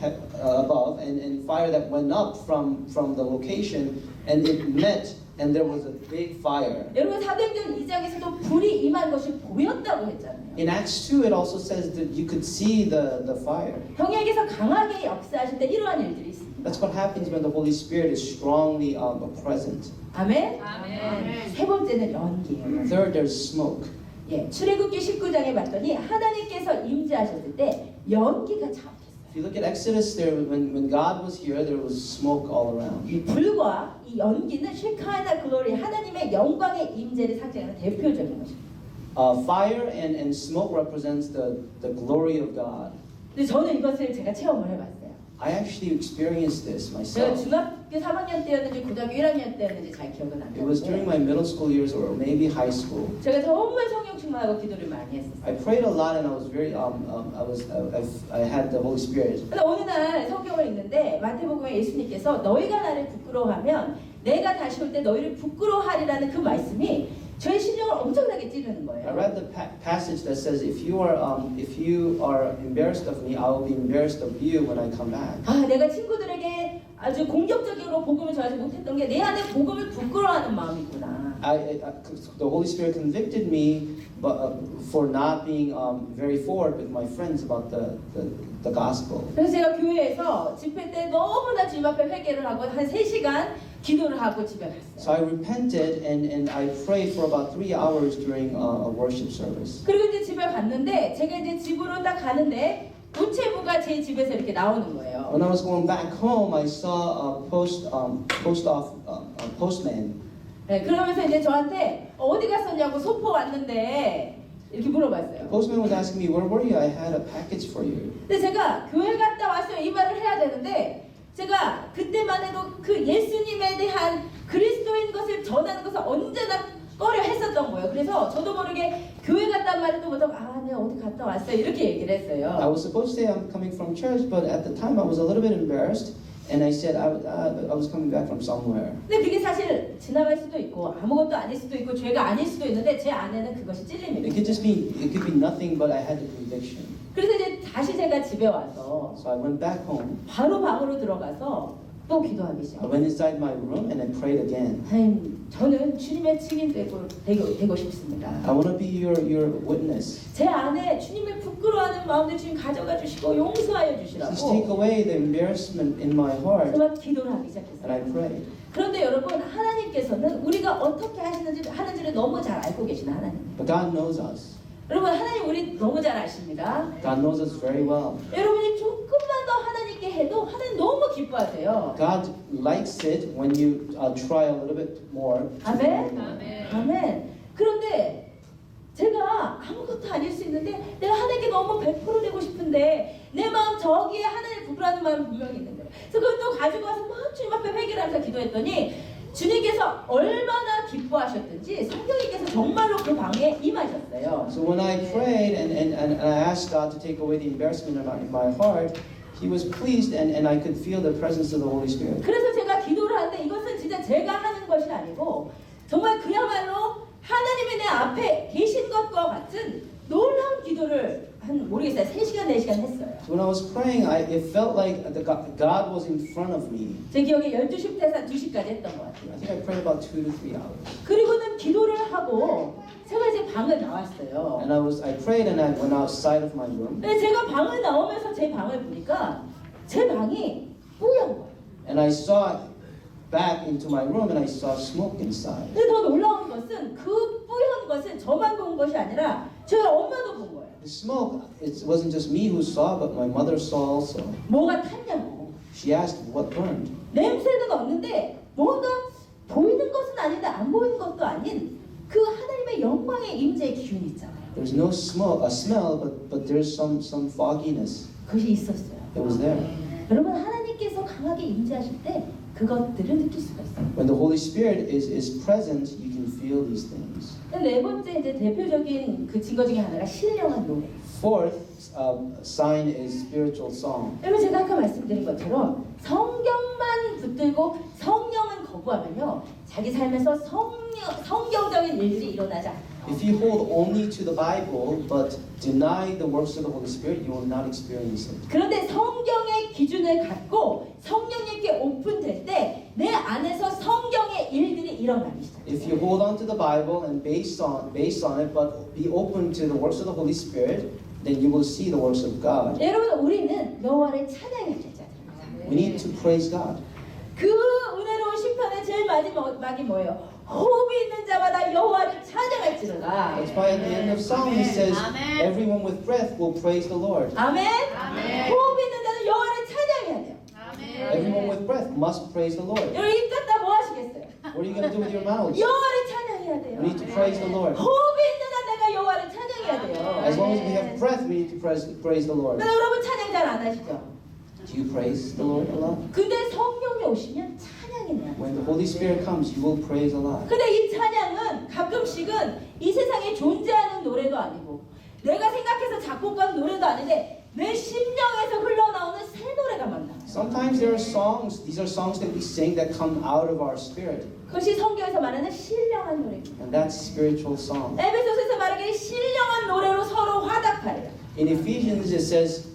above and fire that went up from the location, and it met, and there was a big fire. 여러분 사도행전 2장에서도 불이 임한 것이 보였다고 했잖아요. In Acts 2, it also says that you could see the fire. 성령께서 강하게 역사하실 때 이러한 일들이 있습니다. That's what happens when the Holy Spirit is strongly present. 아멘. 아멘. 세 번째는 연기예요. Third, there's smoke. 예, 출애굽기 19장에 봤더니 하나님께서 임재하셨을 때 연기가 자욱했어요. If you look at Exodus, there when God was here, there was smoke all around. 이 불과 이 연기는 쉐카나 글로리 하나님의 영광의 임재를 상징하는 대표적인 것입니다. Fire and smoke represents the glory of God. 근데 저는 이것을 제가 체험을 해봤어요. I actually experienced this 제가 myself. 중학교 3학년 때였는지 고등학교 1학년 때였는지 잘 기억은 안 It was during 나는데 my middle school years or maybe high school. 제가 정말 성령 충만하고 기도를 많이 했었어요. I prayed a lot and I was very I had the Holy Spirit. 근데 어느 날 성경을 읽는데 마태복음에 예수님께서 너희가 나를 부끄러워하면 내가 다시 올 때 너희를 부끄러워하리라는 그 말씀이 저의 심령을 엄청나게 찌르는 I 거예요. read the passage that says, if you are embarrassed of me, I will be embarrassed of you when I come back. 아, 내가 친구들에게 아주 공격적으로 복음을 전하지 못했던 게 내 안에 복음을 부끄러워하는 마음이구나. The Holy Spirit convicted me for not being very forward with my friends about the gospel. 그래서 제가 교회에서 집회 때 너무나 주님 앞에 회개를 하고 한 3시간 기도를 하고 집에 So 갔어요. I repented and I prayed for about 3 hours during a worship service. 그리고 이제 집에 갔는데 제가 이제 집으로 딱 가는데 우체부가 제 집에서 이렇게 나오는 거예요. When I was going back home, I saw a postman. 네, 그러면서 이제 저한테 어디 갔었냐고 소포 왔는데 이렇게 물어봤어요. The postman was asking me, where were you? I had a package for you. 근데 제가 교회 갔다 왔어요 이 말을 해야 되는데 제가 그때만 해도 그 예수님에 대한 그리스도인 것을 전하는 것을 언제나 꺼려 했었던 거예요. 그래서 저도 모르게 교회 갔단 말도 못하고 내가 어디 갔다 왔어요 이렇게 얘기를 I 했어요. was supposed to say I'm coming from church, but at the time I was a little bit embarrassed, and I said I was coming back from somewhere. 근데 그게 사실 지나갈 수도 있고 아무것도 아닐 수도 있고 죄가 아닐 수도 있는데 제 안에는 그것이 찔림이 It 있어요. could be nothing, but I had the conviction. 그래서 이제 다시 제가 집에 와서 So I went back home. 바로 방으로 들어가서 또 기도하기 I 시작했어요. went inside my room and I prayed again. 하나님, 저는 주님의 증인 되고 싶습니다. I want to be your witness. 제 안에 주님을 부끄러워하는 마음들 주님 가져가 주시고 용서하여 Please take 주시라고 away the embarrassment in my heart. 정말 기도를 하기 And I 시작했어요. prayed. 그런데 여러분 하나님께서는 우리가 어떻게 하는지를 너무 잘 알고 계시는 하나님. But God knows us. 여러분 하나님 우리 너무 잘 아십니다. God knows us very well. 여러분이 조금만 더 하나님께 해도 하나님 너무 기뻐하세요. God likes it when you try a little bit more. 아멘. 아멘. 아멘. 그런데 제가 아무것도 아닐 수 있는데 내가 하나님께 너무 100% 되고 싶은데 내 마음 저기에 하나님을 부끄러워하는 마음이 분명히 있는 거예요. 그래서 그걸 또 가지고 와서 막 주님 앞에 회개를 하면서 기도했더니 주님께서 얼마나 기뻐하셨든지 성령님께서 정말로 그 방에 임하셨어요. So when I prayed and I asked God to take away the embarrassment in my heart, He was pleased and I could feel the presence of the Holy Spirit. 그래서 제가 기도를 하는데 이것은 진짜 제가 하는 것이 아니고 정말 그야말로 하나님이 내 앞에 계신 것과 같은 놀라운 기도를 한 모르겠어요. 3시간, 4시간 했어요. So when I was praying, it felt like God was in front of me. 제 기억에 12시부터 해서 2시까지 했던 것 I 같아요. think I prayed about 2 to 3 hours. 그리고는 기도를 하고 제가 이제 방을 나왔어요. And I prayed and I went outside of my room. 근데 제가 방을 나오면서 제 방을 보니까 제 방이 뿌연 거예요. And I saw back into my room and I saw smoke inside. 근데 더 놀라운 것은 그 뿌연 것은 저만 본 것이 아니라 저희 엄마도 본 거예요. The smoke, it wasn't just me who saw, but my mother saw also. 뭐가 탔냐고. She asked what burned. 냄새는 없는데 뭔가 보이는 것은 아닌데 안 보이는 것도 아닌 그 하나님의 영광의 임재의 기운이 있잖아요. There's no smell, but there's some fogginess. 그것이 있었어요. It was there. 여러분 하나님께서 강하게 임재하실 때 그것들을 느낄 수가 있어요. When the Holy Spirit is present, you can feel these things. 네 번째 이제 대표적인 그 증거 중에 하나가 신령한 노래. Fourth sign is spiritual song. 여러분 제가 아까 말씀드린 것처럼 성경만 붙들고 성령은 거부하면요 자기 삶에서 성경적인 일들이 일어나지 않아요. If you hold only to the Bible but deny the works of the Holy Spirit, you will not experience it. 그런데 성경의 기준을 갖고 성령님께 오픈될 때 내 안에서 성경의 일들이 일어나기 시작해요. If you hold on to the Bible and based on it, but be open to the works of the Holy Spirit, then you will see the works of God. 여러분 우리는 여호와를 찬양해야 될 자들입니다. We need to praise God. 그 은혜로운 시편의 제일 마지막이 뭐예요? 호흡이 있는 자마다 여호와를 찬양할지로다. That's why at the end of Psalm he says, Amen. everyone with breath will praise the Lord. 아멘. 아멘. 호흡 있는 자는 여호와를 찬양해야 돼요. Everyone with breath must praise the Lord. 여러분 입 닫다 뭐 하시겠어요? What are you going to do with your mouths? 여호와를 찬양해야 돼요. We need to praise the Lord. 호흡이 있는 한 내가 여호와를 찬양해야 돼요. As long as we have breath, we need to praise the Lord. 근데 여러분 찬양 잘 안 하시죠? Do you praise the Lord a lot? 근데 성령이 오시면 찬양이 나요. When the Holy Spirit comes, you will praise a lot. 근데 이 찬양은 가끔씩은 이 세상에 존재하는 노래도 아니고 내가 생각해서 작곡한 노래도 아닌데 내 심령에서 흘러나오는 새 노래가 만나요. Sometimes there are songs, these are songs that we sing that come out of our spirit. 그것이 성경에서 말하는 신령한 노래입니다. And that's spiritual song. 에베소서에서 말하기를 신령한 노래로 서로 화답하래요. In Ephesians it says,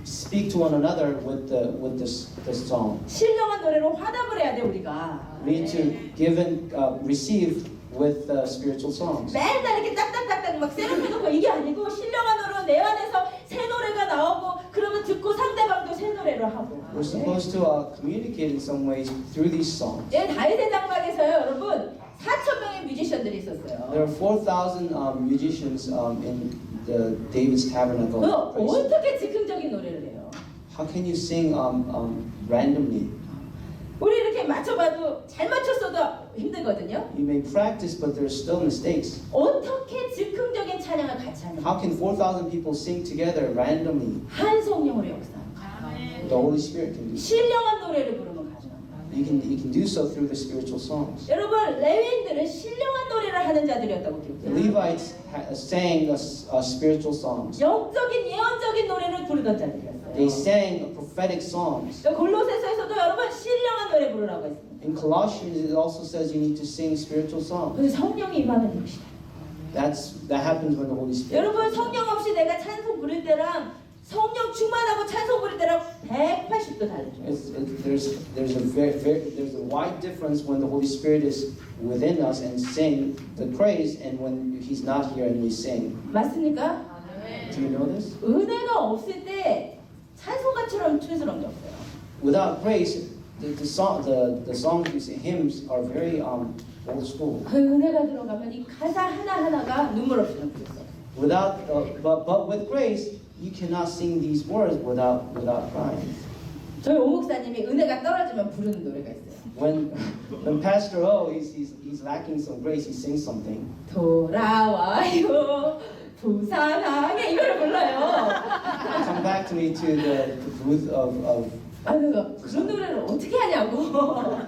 speak to one another with the song. 신령한 노래로 화답을 해야 돼 우리가. We need to give and receive with spiritual songs. 맨날 이렇게 딱딱딱딱 막 세련해놓고 이게 아니고 신령한 노래로 내 안에서 새 노래가 나오고 그러면 듣고 상대방도 새 노래를 하고. We're supposed to communicate in some ways through these songs. 예, 다윗의 장막에서요 여러분 4,000명의 뮤지션들이 있었어요. There are 4,000 musicians in the David's Tabernacle. praise. 어떻게 즉흥적인 노래를 해요? How can you sing randomly? 우리 이렇게 맞춰봐도 잘 맞췄어도 힘들거든요. You may practice, but there's still mistakes. 어떻게 즉흥적인 찬양을 같이 하는 How can 4,000 people sing together randomly? 한 성령으로 역사하는 거예요. The Holy Spirit can do so. 신령한 노래를 부르면 가능합니다. You can do so through the spiritual songs. 여러분 레위인들은 신령한 노래를 하는 자들이었다고 The 기억해요. Levites sang spiritual songs. 영적인 예언적인 노래를 부르던 자들이었어요. They sang prophetic songs. 골로새서에서도 여러분 신령한 노래 부르라고 했습니다. In Colossians, it also says you need to sing spiritual songs. 그 성령이 임하는 것이다. That happens when the Holy Spirit. 여러분 성령 없이 내가 찬송 부를 때랑 성령 충만하고 찬송 부를 때랑 180도 다르죠. There's a wide difference when the Holy Spirit is within us and sing the praise, and when He's not here and we sing. 맞습니까? Do you know this? 은혜가 없을 때 찬송가처럼 촌스러운 게 없어요. Without praise, the songs we sing, hymns are very old school. 그 은혜가 들어가면 이 가사 하나하나가 눈물 없이 넘쳐요. But with grace, you cannot sing these words without crying. 저희 오 목사님이 은혜가 떨어지면 부르는 노래가 있어요. When Pastor O he's lacking some grace, he sings something. 돌아와요 부산항에 이걸 불러요. Come back to me to the booth of 그런 노래를 어떻게 하냐고.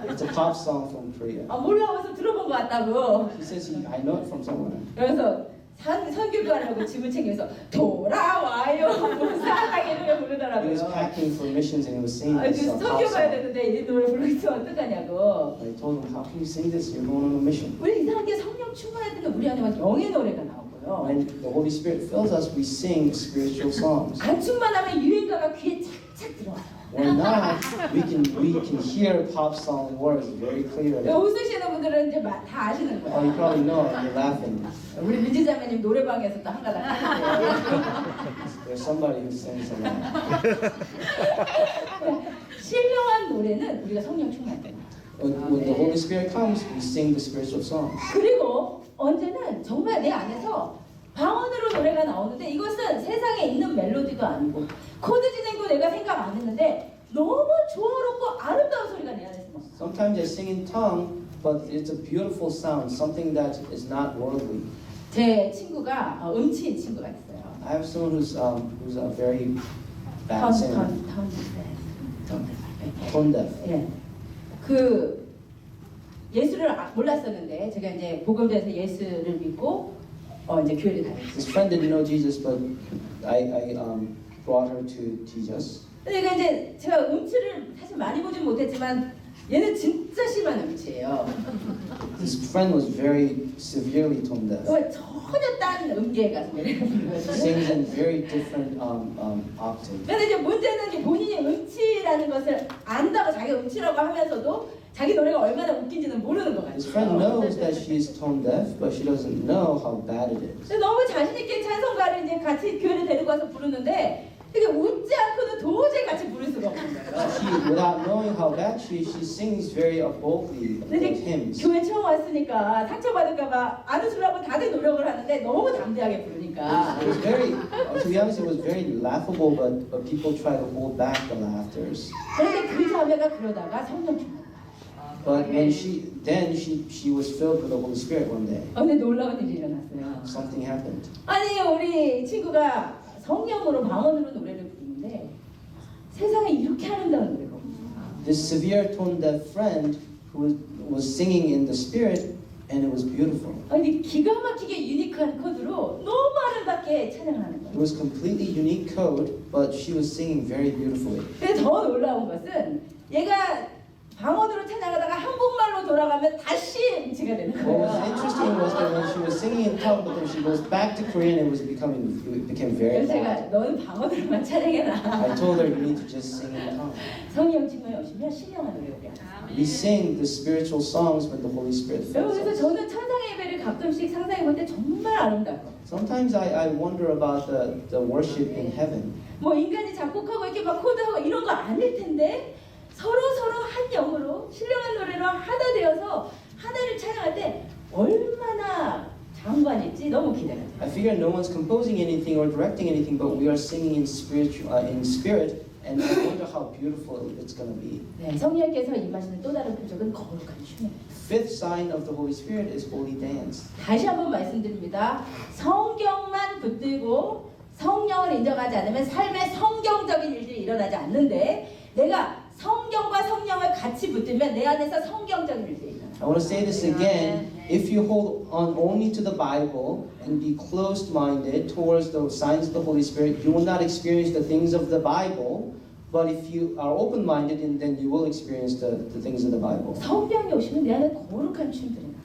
it's a pop song from Korea. 몰라 어디서 들어본 것 같다고. He says I know it from somewhere. 그래서 선교도 하려고 짐을 챙겨서 돌아와요 부산항에 노래 He was 부르더라고요. packing for missions and he was singing this pop 선교 가야 song. 되는데 이 노래 부르면 어떡하냐고. I told him, how can you sing this? You're going on a mission. 우리 이상하게 성령 충만할 때는 우리 안에 막 영의 노래가 나오고요. When the Holy Spirit fills us, we sing spiritual sons. 안 충만하면 유행가가 귀에 착착 들어와요. When not, we can hear pop song words very clearly. 웃으시는 분들은 이제 다 아시는 Oh, 거예요. you probably know it. You're laughing. 우리 민지 자매님 노래방에서 또 한가닥 하는데 There's somebody who sings a lot. 신령한 노래는 우리가 성령 충만할 때. When the Holy Spirit comes, we sing the spiritual songs. 그리고 언제는 정말 내 안에서 방언으로 노래가 나오는데 이것은 세상에 있는 멜로디도 아니고 코드 진행도 내가 생각 안 했는데 너무 조화롭고 아름다운 소리가 내 안에서 나. Sometimes I sing in tongue, but it's a beautiful sound, something that is not worldly. 제 친구가 음치인 친구가 있어요. I have someone who's a very bad singer, tone deaf. 예. 그 예수를 몰랐었는데 제가 이제 복음대에서 예수를 믿고 이제 교회를 다녔어요. His friend didn't know Jesus, but I brought her to Jesus. 그러니까 이제 제가 음치를 사실 많이 보진 못했지만 얘는 진짜 심한 음치예요. His friend was very severely tone deaf. 전혀 딴 음계에 가서 노래를 부르거든요. Sings in very different octaves. 근데 이제 문제는 이제 본인이 음치라는 것을 안다고 자기가 음치라고 하면서도 자기 노래가 얼마나 웃긴지는 모르는 것 His friend 같아요. knows that she is tone deaf, but she doesn't know how bad it is. 그래서 너무 자신 있게 찬송가를 이제 같이 교회를 데리고 와서 부르는데 되게 웃지 않고는 도저히 같이 부를 수가 없는 거예요. She, without knowing how bad she sings very boldly 근데 the 이제 hymns. 교회 처음 왔으니까 상처받을까봐 안 웃으려고 다들 노력을 하는데 너무 담대하게 부르니까 It was very, to be honest, it was very laughable, but people try to hold back the laughters. 그런데 그 자매가 그러다가 성령 충만. But when she was filled with the Holy Spirit one day. 근데 놀라운 일이 일어났어요. Something happened. 아니 우리 친구가 성령으로 방언으로 노래를 부르는데 세상에 이렇게 아름다운 노래가 없어요. This severe tone deaf friend who was singing in the Spirit, and it was beautiful. 아니 기가 막히게 유니크한 코드로 너무 아름답게 찬양을 하는 It 거예요. was completely unique code, but she was singing very beautifully. 근데 더 놀라운 것은 얘가 방언으로 찬양하다가 한국말로 돌아가면 다시 음치가 되는 What was 거예요. interesting was that when she was singing in tongue, but then she goes back to Korean, it became very 그래서 제가 bad. 너는 방언으로만 찬양해라. I told her you need to just sing in tongue. 성령 충만이 오시면 신령한 노래 우리 하나. We sing the spiritual songs when the Holy Spirit fills 그래서 us. 저는 천상의 예배를 가끔씩 상상해 볼 때 정말 아름다워. Sometimes I wonder about the worship in heaven. 뭐 인간이 작곡하고 이렇게 막 코드하고 이런 거 아닐 텐데 서로 한 영으로 신령한 노래로 하나 되어서 하나를 찬양할 때 얼마나 장관일지 너무 기대가 돼요. I figure no one's composing anything or directing anything, but we are singing in spirit, and I wonder how beautiful it's going to be. 네, 성령께서 임하시는 또 다른 표적은 거룩한 춤입니다. Fifth sign of the Holy Spirit is holy dance. 다시 한번 말씀드립니다. 성경만 붙들고 성령을 인정하지 않으면 삶에 성경적인 일들이 일어나지 않는데 내가 성경과 성령을 같이 붙들면 내 안에서 성경적인 일들이 일어나요. I want to say this again. If you hold on only to the Bible and be closed-minded towards the signs of the Holy Spirit, you will not experience the things of the Bible. But if you are open-minded, then you will experience the things of the Bible. 성령이 오시면 내 안에 거룩한 춤들이 나요.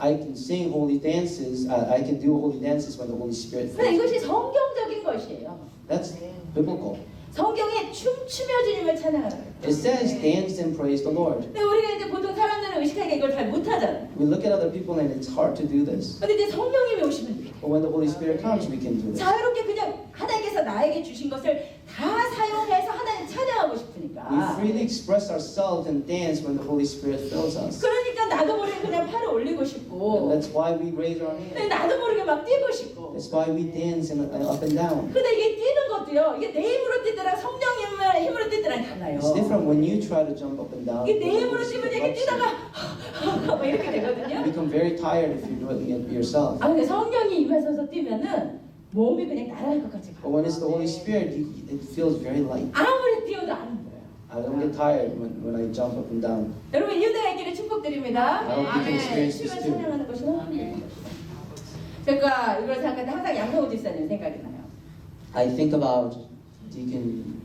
I can sing holy dances. I can do holy dances when the Holy Spirit 근데 fills me. 이것이 성경적인 것이에요. That's biblical. 성경에 춤추며 주님을 찬양하는 거예요. It says, dance and praise the Lord. 근데 우리가 이제 보통 사람들은 의식하게 이걸 잘 못하잖아요. We look at other people and it's hard to do this. 근데 이제 성령님이 오시면 돼요. But when the Holy Spirit comes, we can do this. 자유롭게 그냥 하나님께서 나에게 주신 것을 다 사용해서 하나님 찬양하고 We 싶으니까. freely express ourselves and dance when the Holy Spirit fills us. 그러니까 나도 모르게 그냥 팔을 올리고 And 싶고, that's why we raise our 근데 hands. 나도 모르게 막 뛰고 싶고. That's why we dance and up and down. 근데 이게 뛰는 것도요, 이게 내 힘으로 뛰더라 성령님의 힘으로 뛰더라 달라요. It's different when you try to jump up and down. 이게 내 힘으로 You 뛰면 이렇게 뛰다가 막 이렇게 되거든요. become very tired if you're doing it yourself. 아 근데 성령이 임하셔서 뛰면은 몸이 그냥 날아갈 것 같이 But when it's the Holy Spirit, it feels very light. 아무리 뛰어도 안 힘들어요. I don't get tired when I jump up and down. 여러분 이 은혜가 있기를 축복드립니다. I hope you can experience 춤을 this too. 찬양하는 것이 너무 힘든 것이다. 제가 이걸 생각할 때 항상 양성호 집사님 생각이 나요. I think about Deacon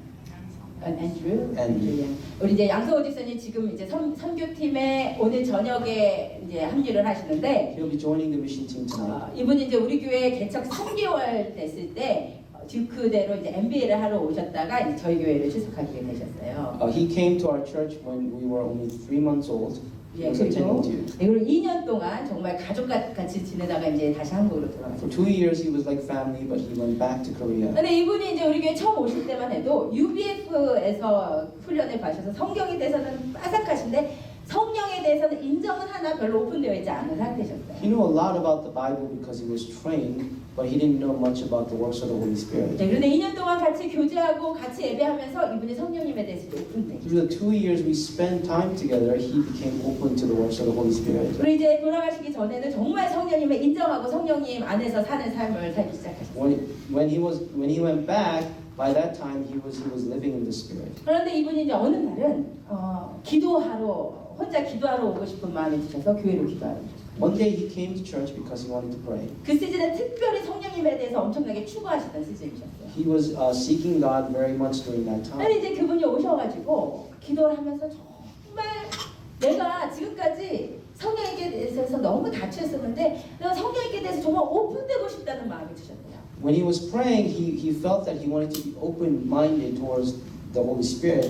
앤드류. Andrew. 우리 이제 양성호 집사님 지금 이제 선교팀에 오늘 저녁에 이제 합류를 하시는데 He'll be joining the mission team tonight. 이분이 이제 우리 교회 개척 3개월 됐을 때 듀크대로 이제 MBA를 하러 오셨다가 이제 저희 교회를 출석하게 되셨어요. He came to our church when we were only 3 months old. He 예, was 그렇죠. attending to. 그리고 2년 동안 정말 가족같이 지내다가 이제 다시 한국으로 For 돌아가셨어요. 2 years he was like family, but he went back to Korea. 근데 이분이 이제 우리 교회 처음 오실 때만 해도 UBF에서 훈련을 받으셔서 성경에 대해서는 빠삭하신데 성령에 대해서는 인정은 하나 별로 오픈되어 있지 않은 상태셨어요. He knew a lot about the Bible because he was trained, but he didn't know much about the works of the Holy Spirit. 네, 그런데 2년 동안 같이 교제하고 같이 예배하면서 이분이 성령님에 대해서 오픈돼. Through the 2 years we spent time together, he became open to the works of the Holy Spirit. 우리 이제 돌아가시기 전에는 정말 성령님을 인정하고 성령님 안에서 사는 삶을 살기 시작하셨어요. When he went back, by that time he was living in the Spirit. 그런데 이분이 이제 어느 날은 혼자 기도하러 오고 싶은 마음이 드셔서 교회로 기도하러 오셨어요. One day he came to church because he wanted to pray. 그 시즌에 특별히 성령님에 대해서 엄청나게 추구하시던 시즌이셨어요. He was seeking God very much during that time. 근데 이제 그분이 오셔가지고 기도를 하면서 정말 내가 지금까지 성령에게 대해서 너무 닫혀있었는데 내가 성령에게 대해서 정말 오픈되고 싶다는 마음이 드셨대요. When he was praying, he felt that he wanted to be open-minded towards the Holy Spirit,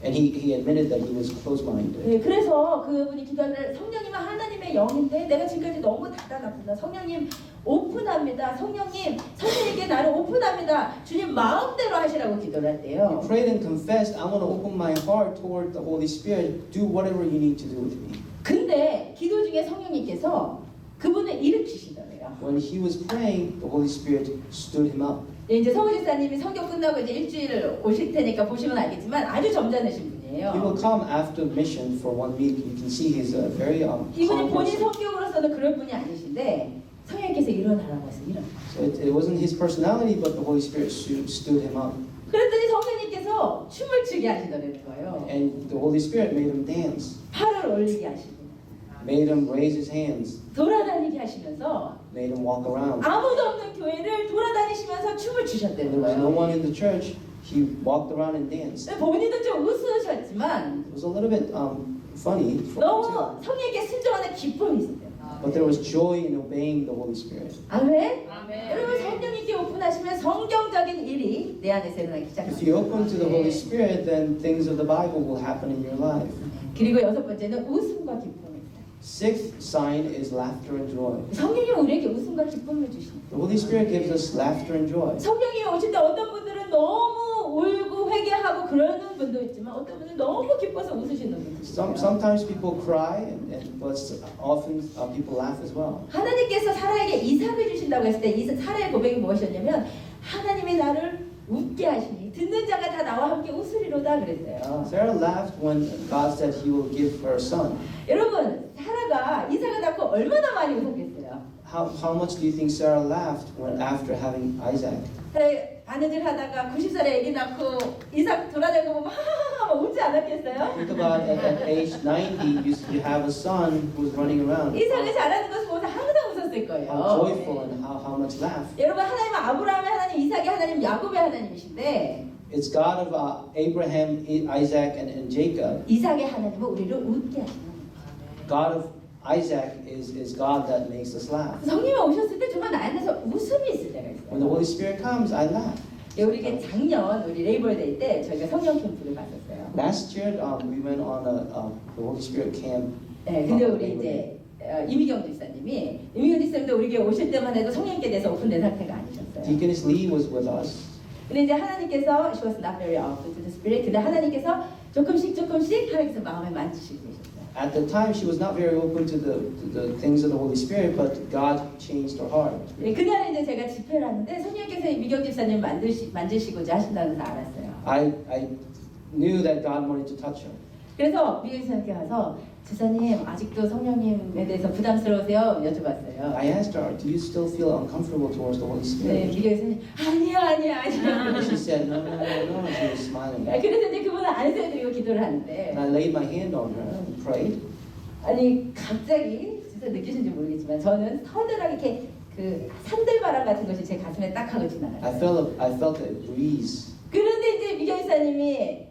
and he admitted that he was closed-minded. 네, 그래서 그분이 기도를 성령님은 하나님의 영인데 내가 지금까지 너무 닫아놨구나. 성령님 오픈합니다. 성령님 성령에게 나를 오픈합니다. 주님 마음대로 하시라고 기도를 했대요. He prayed and confessed, I want to open my heart toward the Holy Spirit. Do whatever you need to do with me. 근데 기도 중에 성령님께서 그분을 일으키시더래요. When he was praying, the Holy Spirit stood him up. 네, 이제 성우 집사님이 성경 끝나고 이제 일주일 오실 테니까 보시면 알겠지만 아주 점잖으신 He 분이에요. will come after mission for 1 week. You can see he's a very 이분이 calm 본인 person. 성격으로서는 그럴 분이 아니신데 성령님께서 일어나라고 해서 일어나. So it wasn't his personality, but the Holy Spirit stood him up. 그랬더니 성령님께서 춤을 추게 하시더라는 거예요. And the Holy Spirit made him dance, 팔을 올리게 하시고 made him raise his hands, 돌아다니게 하시면서 made him walk around. 아무도 없는 교회를 돌아다니시면서 춤을 There 추셨다는 was no 거예요. one in the church. He walked around and danced. 본인도 좀 웃으셨지만 It was a little bit funny for him 너무 too. 성령께 순종하는 기쁨이 있었대요. But there was joy in obeying the Holy Spirit. 아멘? 아멘. 여러분 성령님께 오픈하시면 성경적인 일이 내 안에서 일어나기 If you open to the Holy Spirit, then things of the Bible will happen in your life. 그리고 여섯 번째는 웃음과 기쁨입니다. Sixth sign is laughter and joy. 성령이 우리에게 웃음과 기쁨을 주십니다. The Holy Spirit gives us laughter and joy. 성령이 오실 때 어떤 분들은 너무 울고 회개하고 그러는 분도 있지만 어떤 분은 너무 기뻐서 웃으시는 분도 있어요. Sometimes people cry, but often people laugh as well. 하나님께서 사라에게 이삭을 주신다고 했을 때 사라의 고백이 무엇이었냐면 하나님이 나를 웃게 하시니 듣는 자가 다 나와 함께 웃으리로다 그랬어요. Sarah laughed when God said He will give her a son. 여러분 사라가 이삭을 낳고 얼마나 많이 웃었겠어요. How much do you think Sarah laughed when after having Isaac? 바느질 하다가 90살에 아기 낳고 이삭 돌아다니고 보면 하하하 웃지 않았겠어요? Think about at age 90, you have a son who's running around. 이삭을 잘하는 것을 보면서 항상 웃었을 거예요. How joyful and how much laugh. 여러분 하나님은 아브라함의 하나님, 이삭의 하나님, 야곱의 하나님이신데 It's God of Abraham, Isaac, and Jacob. 이삭의 하나님은 우리를 웃게 하시는 God of Isaac is God that makes us laugh. 성령이 오셨을 때 정말 나에 대해서 웃음이 있을 때가 When the 있어요. Holy Spirit comes, I laugh. 우리 작년 우리 레이벌데이 때 저희가 성령 캠프를 갔었어요. Last year, we went on the Holy Spirit camp. 네, 근데 우리 이제 이미경 집사님도 우리 교회 오실 때만 해도 성령께 대해서 오픈된 상태가 아니셨어요. Deaconess Lee was with us. 근데 이제 하나님께서 she was not very open to the spirit. 근데 하나님께서 조금씩 하나님께서 마음에 만지시고 계셨어요. At the time, she was not very open to the things of the Holy Spirit, but God changed her heart. 네, 그날 이제 제가 집회를 하는데 성령께서 미경 집사님 만지시고자 하신다는 걸 알았어요. I knew that God wanted to touch her. 그래서 미경 집사님께 가서 집사님 아직도 성령님에 대해서 부담스러우세요? 여쭤봤어요. I asked her, do you still feel uncomfortable towards the Holy 네, Spirit? 미경 집사님 아니야. And she said, no. She was smiling. 그래서 이제 그분은 안수해 드리고 기도를 And 하는데 I laid my hand on her and prayed. 아니 갑자기 진짜 느끼신지 모르겠지만 저는 서늘하게 이렇게 그 산들바람 같은 것이 제 가슴에 딱 하고 지나갔어요. I felt a breeze. 그런데 이제 미경 집사님이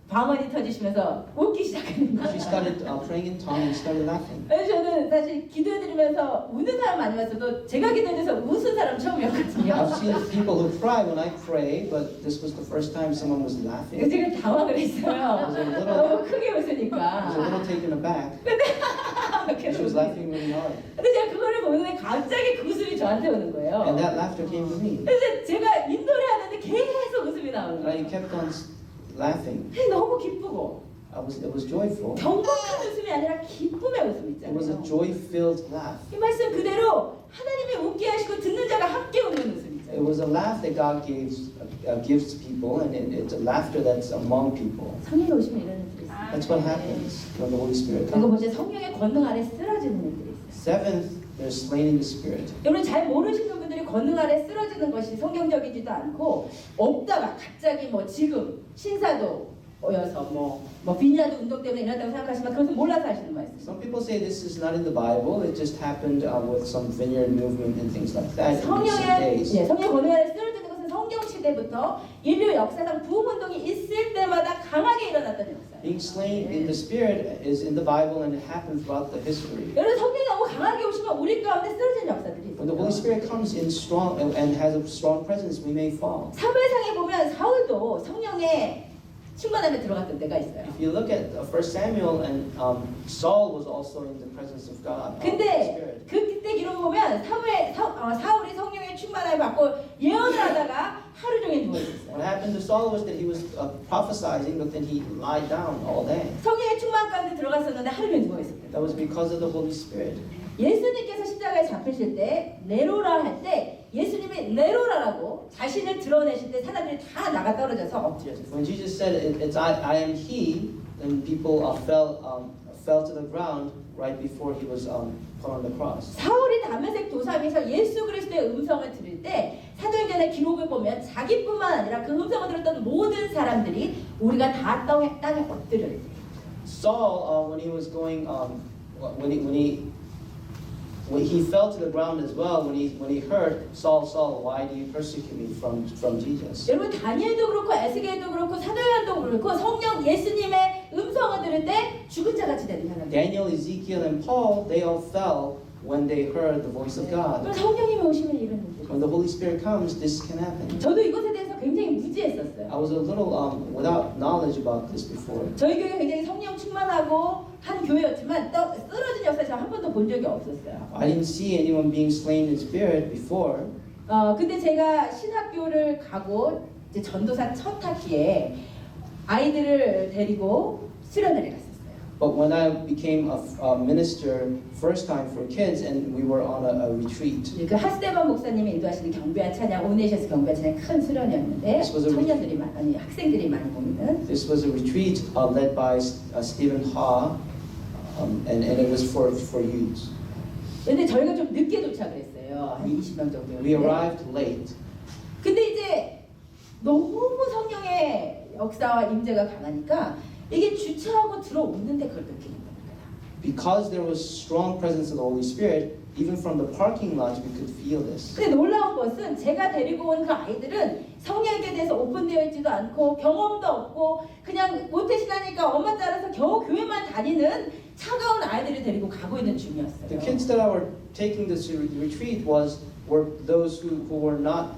방언이 터지시면서 웃기 시작하는 거예요. She started praying in tongues and started laughing. 그래서 저는 사실 기도해드리면서 우는 사람 많이 봤어도 제가 기도해서 웃은 사람 처음이었거든요. I've seen people who cry when I pray, but this was the first time someone was laughing. 제가 당황을 했어요. 너무 크게 I was a 웃으니까. little taken aback. She was laughing really hard. 근데 제가 그거를 보는데 갑자기 그 웃음이 저한테 오는 거예요. And that laughter came to me. 그래서 제가 인도를 하는데 계속 웃음이 나오는 And I 거예요. kept on laughing. 너무 기쁘고 It was joyful. 경박한 웃음이 아니라 기쁨의 웃음 It was a 있잖아요. joy-filled laugh. 이 말씀 그대로 하나님이 웃게 하시고 듣는 자가 함께 웃는 웃음 It 있잖아요. was a laugh that God gives to people, and it's a laughter that's among people. 성령이 오시면 이런 일들이 있어요. That's what happens when the Holy Spirit 그리고 comes. 번째 성령의 권능 아래 쓰러지는 일들이 있어요. Seventh, they're slain in the Spirit. 여러분 잘 모르시는 분들이 권능 아래 쓰러지는 것이 성경적이지도 않고 없다가 갑자기 뭐 지금 신사도여서 뭐 빈야드 운동 때문에 일어났다고 생각하시면 그것은 몰라서 하시는 말씀. Some people say this is not in the Bible. It just happened with some vineyard movement and things like that in recent 성령의 days. 성령 권능 아래 쓰러지는 것은 성경 시대부터 인류 역사상 부흥 운동이 있을 때마다 강하게 일어났던 역사예요. Being slain in the Spirit is in the Bible, and it happened throughout the history. 여러분 성령이 너무 강하게 오시면 우리 가운데 쓰러지는 역사들이 When the Holy 있어요. Spirit comes in strong and has a strong presence, we may fall. 사무엘상에 보면 사울도 성령의 충만함에 들어갔던 때가 있어요. If you look at 1 Samuel, and Saul was also in the presence of God, the 근데 Spirit. 그때 기록 보면 사울이 성령의 충만함을 받고 예언을 하다가 하루 종일 누워 What 있었어요. happened to Saul was that he was prophesying, but then he lied down all day. 성령의 충만 가운데 들어갔었는데 하루 종일 누워 있었대요. That was because of the Holy Spirit. 예수님께서 십자가에 잡히실 때 네로라 할 때 예수님이 네로라라고 자신을 드러내실 때 사람들이 다 나가 떨어져서 엎드려졌어요. When Jesus said, I am He, then people fell to the ground right before he was put on the cross. 사울이 다메섹 도상에서 예수 그리스도의 음성을 들을 때 사도행전의 기록을 보면 자기뿐만 아니라 그 음성을 들었던 모든 사람들이 우리가 다 땅에 엎드려 있어요. Saul, when he was going, when he fell to the ground as well. When he heard, Saul, Saul, why do you persecute me from Jesus? 여러분 다니엘도 그렇고 에스겔도 그렇고 사도행전도 그렇고 성령 예수님의 음성을 들을 때 죽은 자 같이 되는 사람들. Daniel, Ezekiel, and Paul, they all fell when they heard the voice of 그럼 God. 성령님이 오시면 이런 일들. When the Holy Spirit comes, this can happen. 저도 이것에 대해서 굉장히 무지했었어요. I was a little without knowledge about this before. 저희 교회 굉장히 성령 충만하고 한 교회였지만 또 쓰러진 역사 제가 한 번도 본 적이 없었어요. I didn't see anyone being slain in spirit before. 근데 제가 신학교를 가고 이제 전도사 첫 학기에 아이들을 데리고 수련회를 갔었어요. But when I became a minister first time for kids, and we were on a retreat. 그 하스데반 목사님이 인도하시는 경배와 찬양, 오네셔스 경배와 찬양 큰 수련회였는데 청년들이 아니 학생들이 많이 모이는. This was a retreat led by Stephen Ha, and it was for youths. 근데 저희가 좀 늦게 도착을 했어요. 한 20명 정도. We arrived late. 근데 이제 너무 성령의 역사와 임재가 강하니까 이게 주차하고 들어오는데 그걸 느끼는 겁니다. Because there was strong presence of the Holy Spirit, even from the parking lot, we could feel this. 근데 놀라운 것은 제가 데리고 온 그 아이들은 성령에 대해서 오픈되어 있지도 않고 경험도 없고 그냥 모태신앙이니까 엄마 따라서 겨우 교회만 다니는 차가운 아이들을 데리고 가고 있는 중이었어요. The kids that I were taking this retreat were those who were not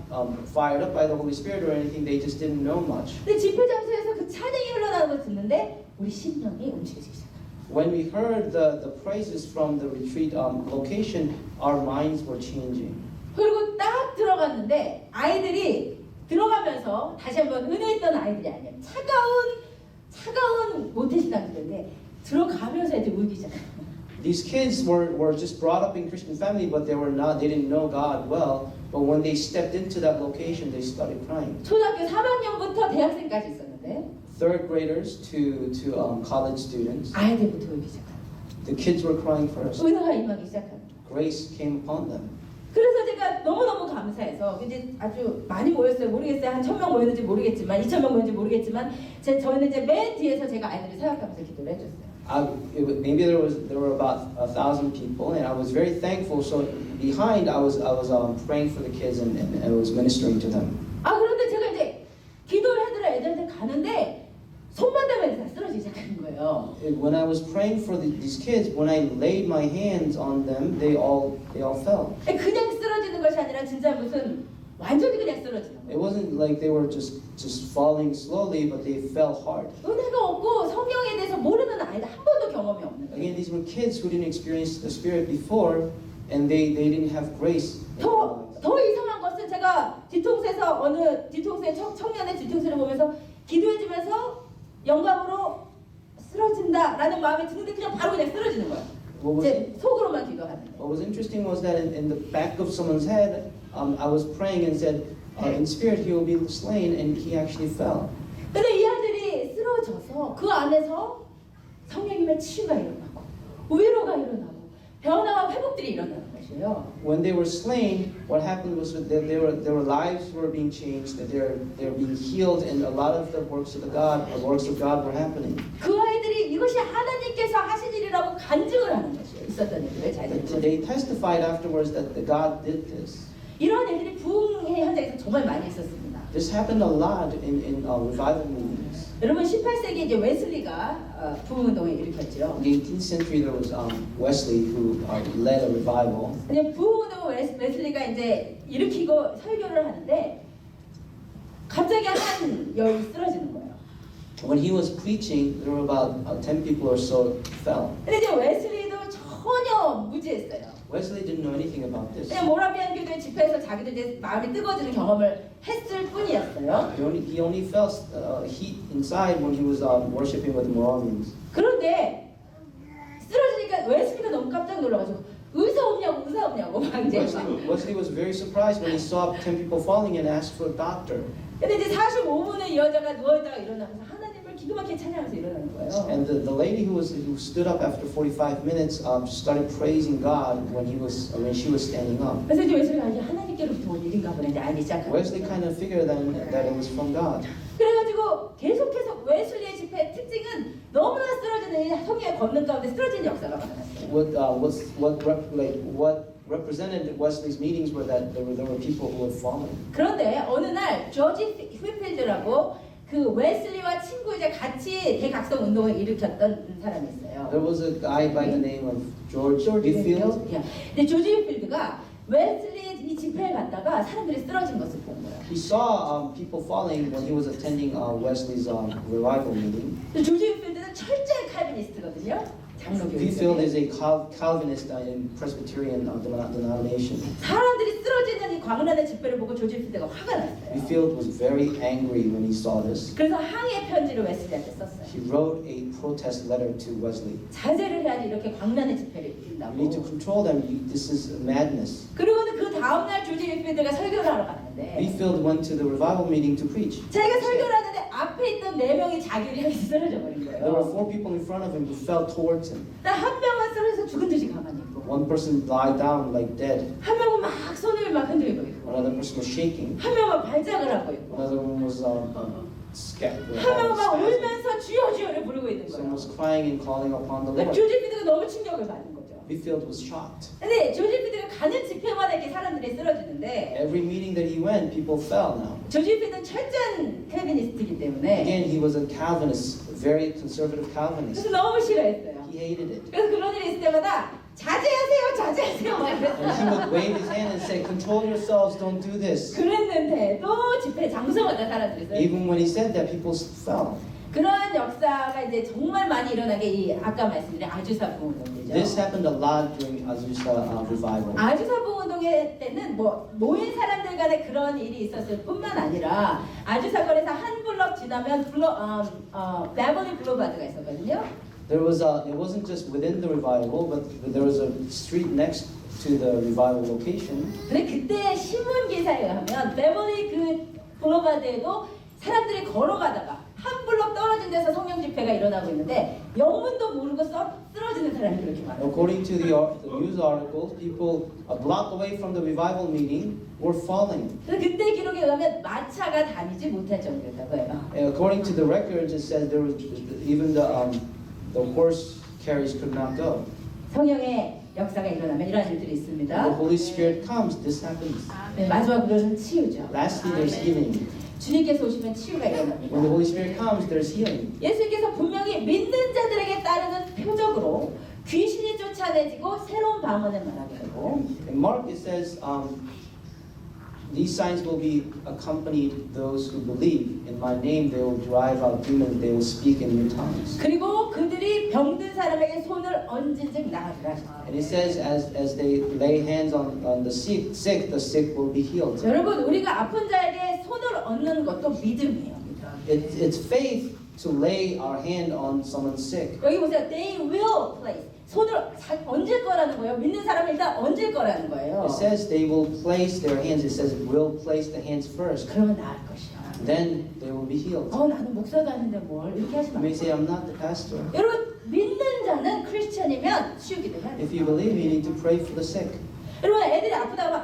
fired up by the Holy Spirit or anything. They just didn't know much. 근데 집회 장소에서 그 찬양이 흘러나오는 걸 듣는데 우리 심령이 움직이기 시작합니다. When we heard the praises from the retreat location, our minds were changing. 그리고 딱 들어갔는데 아이들이 들어가면서 다시 한번 은혜 있던 아이들이 아니에요. 차가운 모태신앙들인데 들어가면서 이제 울기 시작해요. These kids were just brought up in Christian family, but they didn't know God well. But when they stepped into that location, they started crying. 초등학교 3학년부터 대학생까지 있었는데 Third graders to college students. 아이들부터 울기 시작합니다. The kids were crying first. 은혜가 임하기 시작합니다. Grace came upon them. 그래서 제가 너무너무 감사해서 이제 아주 많이 모였어요. 모르겠어요. 한 1000명 모였는지 모르겠지만 2000명 모였는지 모르겠지만 저희는 이제 맨 뒤에서 제가 아이들을 사역하면서 기도를 해줬어요. Maybe there were about 1,000 people, and I was very thankful. So behind, I was praying for the kids and I was ministering to them. 그런데 제가 이제 기도를 해드려 애들한테 가는데 손만 대면 다 쓰러지기 시작하는 거예요. When I was praying for these kids, when I laid my hands on them, they all fell. 그냥 쓰러지는 것이 아니라 진짜 무슨 완전히 그냥 쓰러지는 It 거예요. wasn't like they were just falling slowly, but they fell hard. 은혜가 없고 성령에 대해서 모르는 아이들 한 번도 경험이 없는 거예요. Again, these were kids who didn't experience the Spirit before, and they didn't have grace. 더 이상한 것은 제가 뒤통수에서 어느 뒤통수의 청년의 뒤통수를 보면서 기도해주면서 영감으로 된다라는 마음이 드는데 그냥 바로 그냥 쓰러지는 거예요. What was, 이제 속으로만 기도하는데. what was interesting was that in the back of someone's head, I was praying and said, in spirit he will be slain, and he actually fell. 근데 이 아들이 쓰러져서 그 안에서 성령님의 치유가 일어나고 위로가 일어나고 변화와 회복들이 일어나는 것이에요. When they were slain, what happened was that their lives were being changed, that they're being healed, and a lot of the works of God were happening. 그 아이들이 이것이 하나님께서 하신 일이라고 간증을 하는 것이에요. 있었던 일을 잘 들어요. They testified afterwards that God did this. 이런 일들이 부흥의 현장에서 정말 많이 있었습니다. This happened a lot in revival meetings. 여러분 18세기 이제 웨슬리가 부흥운동을 일으켰죠. In the 18th century, there was Wesley who led a revival. 이제 부흥운동을 웨슬리가 이제 일으키고 설교를 하는데 갑자기 한 여인이 쓰러지는 거예요. When he was preaching, there were about 10 people or so fell. 근데 이제 웨슬리도 전혀 무지했어요. Wesley didn't know anything about this. 그냥 모라비안 교회 집회에서 자기도 이제 마음이 뜨거워지는 경험을 했을 뿐이었어요. He only felt heat inside when he was worshiping with the Moravians. 그런데 쓰러지니까 웨슬리가 너무 깜짝 놀라가지고 의사 없냐고 막 이제 Wesley was very surprised when he saw 10 people falling and asked for a doctor. 근데 이제 45분의 이 여자가 누워있다가 일어나면서 하나님을 기가 막히게 찬양하면서 일어나는 거예요. And the lady who stood up after 45 minutes started praising God when she was standing up. 그래서 이제 웨슬리가 이제 하나님께로부터 온 일인가 보네 이제 알기 시작한 Wesley kind of figured that it was from God. 그래가지고 계속해서 웨슬리의 집회의 특징은 너무나 쓰러지는 이 성령의 권능 가운데 쓰러지는 역사가 많았어요. What represented Wesley's meetings were that there were people who had fallen. 그런데 어느 날 조지 휘필드라고 그 웨슬리와 친구이자 같이 대각성 운동을 일으켰던 사람이 있어요. There was a guy by the name of George Whitfield. 근데 조지 휘필드가 웨슬리 이 집회에 갔다가 사람들이 쓰러진 것을 본 거예요. He saw people falling when he was attending Wesley's revival meeting. 조지 휘필드는 철저히 칼비니스트거든요. Whitfield is a Calvinist in Presbyterian denomination. 사람들이 쓰러지는 이 광란의 집회를 보고 조지 휘필드가 화가 났어요. Whitfield was very angry when he saw this. 그래서 항의 편지를 웨슬리한테 썼어요. He wrote a protest letter to Wesley. 자제를 해야지 이렇게 광란의 집회를 You need to 일으킨다고. control them. This is madness. 그리고는 그 다음날 조지 휘필드가 설교를 하러 갔는데 Whitfield went to the revival meeting to preach. 자기가 설교를 하는데 앞에 있던 4명이 자기를 향해서 쓰러져 버린 There were 거예요. 4 people in front of him who fell towards him. 한 명은 쓰러져서 죽은 듯이 가만히 있고 One person lied down like dead. 한 명은 막 손을 막 흔들고 있고 Another person was shaking. 한 명은 발작을 하고 있고 Another one was scared. 한 명은 막 울면서 주여 주여를 부르고 있는 Someone 거예요. was crying and calling upon the 그러니까 Lord. 조지 피드가 너무 충격을 받은 거죠. Whitfield was shocked. 근데 조지 피드가 가는 집회마다 이렇게 사람들이 쓰러지는데 Every meeting that he went, people fell now. 조지 피드는 철저한 칼비니스트이기 때문에 Again, he was a Calvinist, very conservative Calvinist. 그래서 너무 싫어했어요. He hated it. 그래서 그런 일이 있을 때마다 자제하세요 막 And he 이랬어요. would wave his hand and say, control yourselves, don't do this. 그랬는데 또 집회 장소마다 사람들이 있어요. Even when he said that, people fell. 그런 역사가 이제 정말 많이 일어나게 이 아까 말씀드린 아주사 부흥운동이죠. This happened a lot during Azusa revival. 아주사 부흥운동의 때는 뭐 모인 사람들 간에 그런 일이 있었을 뿐만 아니라 아주사거리에서 한 블럭 지나면 베버리 블루바드가 있었거든요. It wasn't just within the revival, but there was a street next to the revival location. 근데 그때 신문 기사에 의하면 베버리 그 블루바드에도 사람들이 걸어가다가 한 블럭 떨어진 데서 성령 집회가 일어나고 있는데 영문도 모르고 쓰러지는 사람이 그렇게 많아요. According to the news articles, people a block away from the revival meeting were falling. 그래서 그때 기록에 의하면 마차가 다니지 못할 정도였다고 해요. And according to the records, it says there was even the horse carriages could not go. 성령의 역사가 일어나면 이런 일들이 있습니다. When the Holy Spirit comes, this happens. 네, 마지막으로는 치유죠. Lastly, there's healing. 주님께서 오시면 치유가 When the 일어납니다. Holy Spirit comes, there's healing. 예수님께서 분명히 믿는 자들에게 따르는 표적으로 귀신이 쫓아내지고 새로운 방언을 말하게 하고 In Mark, it says, these signs will be accompanied those who believe. In my name, they will drive out demons. They will speak in new tongues. 그리고 그들이 병든 사람에게 손을 얹은즉 나으리라. And it says, as they lay hands on the sick will be healed. 여러분 우리가 아픈 자에게 손을 얹는 것도 믿음이에요. It's faith to lay our hand on someone sick. 여기 보세요. They will place. 손을 얹을 거라는 거예요. 믿는 사람은 일단 얹을 거라는 거예요. It says they will place their hands. It says will place the hands first. 그러면 나을 것이야. Then they will be healed. 나는 목사도 아닌데 뭘 이렇게 하지 You 마. may say, I'm not the pastor. 여러분 믿는 자는 크리스천이면 치유기도 해야 돼. If you believe, you need to pray for the sick. 여러분 애들이 아프다고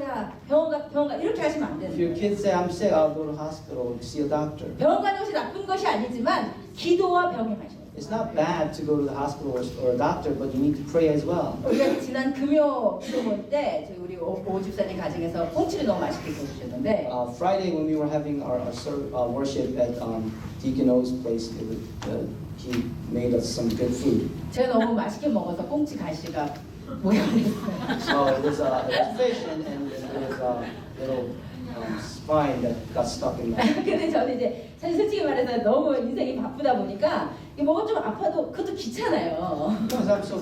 야 병원 가 이렇게 하시면 안 If your 돼요. kids say, I'm sick, I'll go to hospital to see a doctor. 병원 가는 것이 나쁜 것이 아니지만 기도와 병행하셔야 돼요. It's not bad to go to the hospital or a doctor, but you need to pray as well. 우리가 지난 금요 기도문 때 우리 오 집사님 가정에서 꽁치를 너무 맛있게 구워주셨는데 Friday when we were having our worship at Deacon O's place, he made us some good food. 제가 너무 맛있게 먹어서 꽁치 가시가 모양이 됐어요. So it was fish and there was a little spine that got stuck in there. 근데 저는 이제 사실 솔직히 말해서 너무 인생이 바쁘다 보니까 이 뭐가 좀 아파도 그것도 귀찮아요. Because I'm so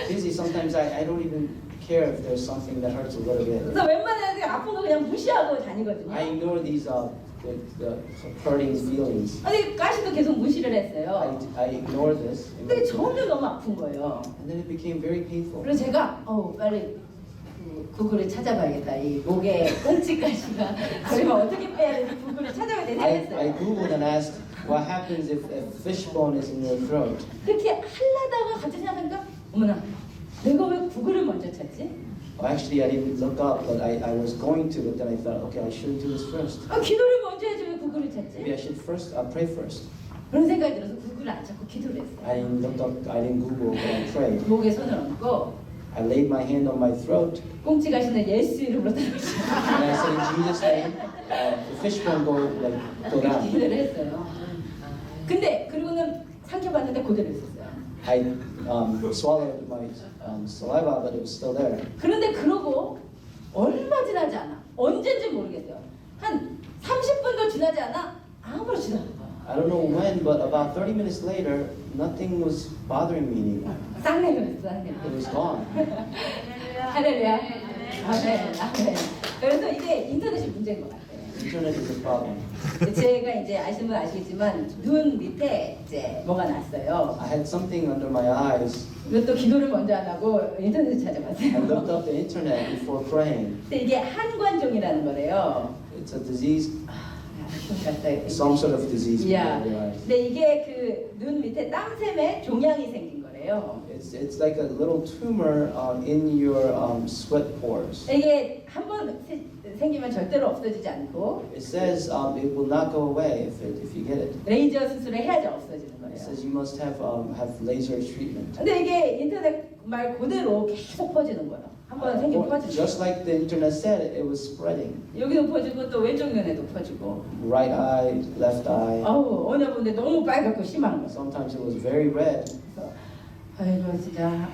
busy, sometimes I don't even care if there's something that hurts a little bit. 그래서 웬만하면 아픈 거 그냥 무시하고 I 다니거든요. ignore these the hurting feelings. 근데 가시도 계속 무시를 했어요. I ignore this. 근데 점점 너무 아픈 거예요. And then it became very painful. 그래서 제가 빨리 구글을 찾아봐야겠다. 이 목에 꽁치가시가 그러면 어떻게 빼야 되는지 구글을 찾아봐야 되겠어요. I googled and asked what happens if a fish bone is in your throat. 그렇게 하려다가 갑자기 생각하니까 어머나 내가 왜 구글을 먼저 찾지? Well, actually, I didn't look up, but I was going to, but then I thought, okay, I should do this first. 기도를 먼저 해야지 왜 구글을 Maybe I 찾지? should first pray first. 그런 생각이 들어서 구글을 안 찾고 기도를 했어요. I didn't look up, I didn't Google, but I prayed. 목에 손을 얹고 I laid my hand on my throat 꽁치가시는 예수 이름으로 들어주시고 and I said, in Jesus' name, the fish bone go down. 기도를 했어요. 근데 그리고는 삼켜봤는데 그대로 있었어요. I swallowed my saliva, but it was still there. 그런데 그러고 얼마 지나지 않아. 언제인지 모르겠어요. 한 30분도 지나지 않아 아무렇지도 않은 거야. I don't know when, but about 30 minutes later, nothing was bothering me anymore. 쌍내렸어, 쌍내렸어. It was gone. 할렐루야. 아멘, 아멘. 그래서 이게 인터넷이 문제인 것 같아요. Internet is a problem. 제가 이제 아시는 분 아시겠지만 눈 밑에 이제 뭐가 났어요. I had something under my eyes. 이것도 기도를 먼저 안 하고 인터넷 I 찾아봤어요. looked up the internet before praying. 근데 이게 한관종이라는 거래요. It's a disease, 같아요. some sort of disease. 야, under your eyes. 근데 이게 그 눈 밑에 땀샘에 종양이 생긴 거래요. It's like a little tumor in your sweat pores. 이게 한 번 생기면 절대로 없어지지 않고 It says it will not go away if you get it. 레이저 수술을 해야지 없어지는 It 거래요. says you must have laser treatment. 근데 이게 인터넷 말 그대로 계속 퍼지는 거예요. 한 번 생기면 퍼지죠. Just like the internet said, it was spreading. 여기도 퍼지고 또 왼쪽 눈에도 퍼지고. Right eye, left eye. 어느 분데 너무 빨갛고 심한 거. Sometimes it was very red. 그래서 아이고 진짜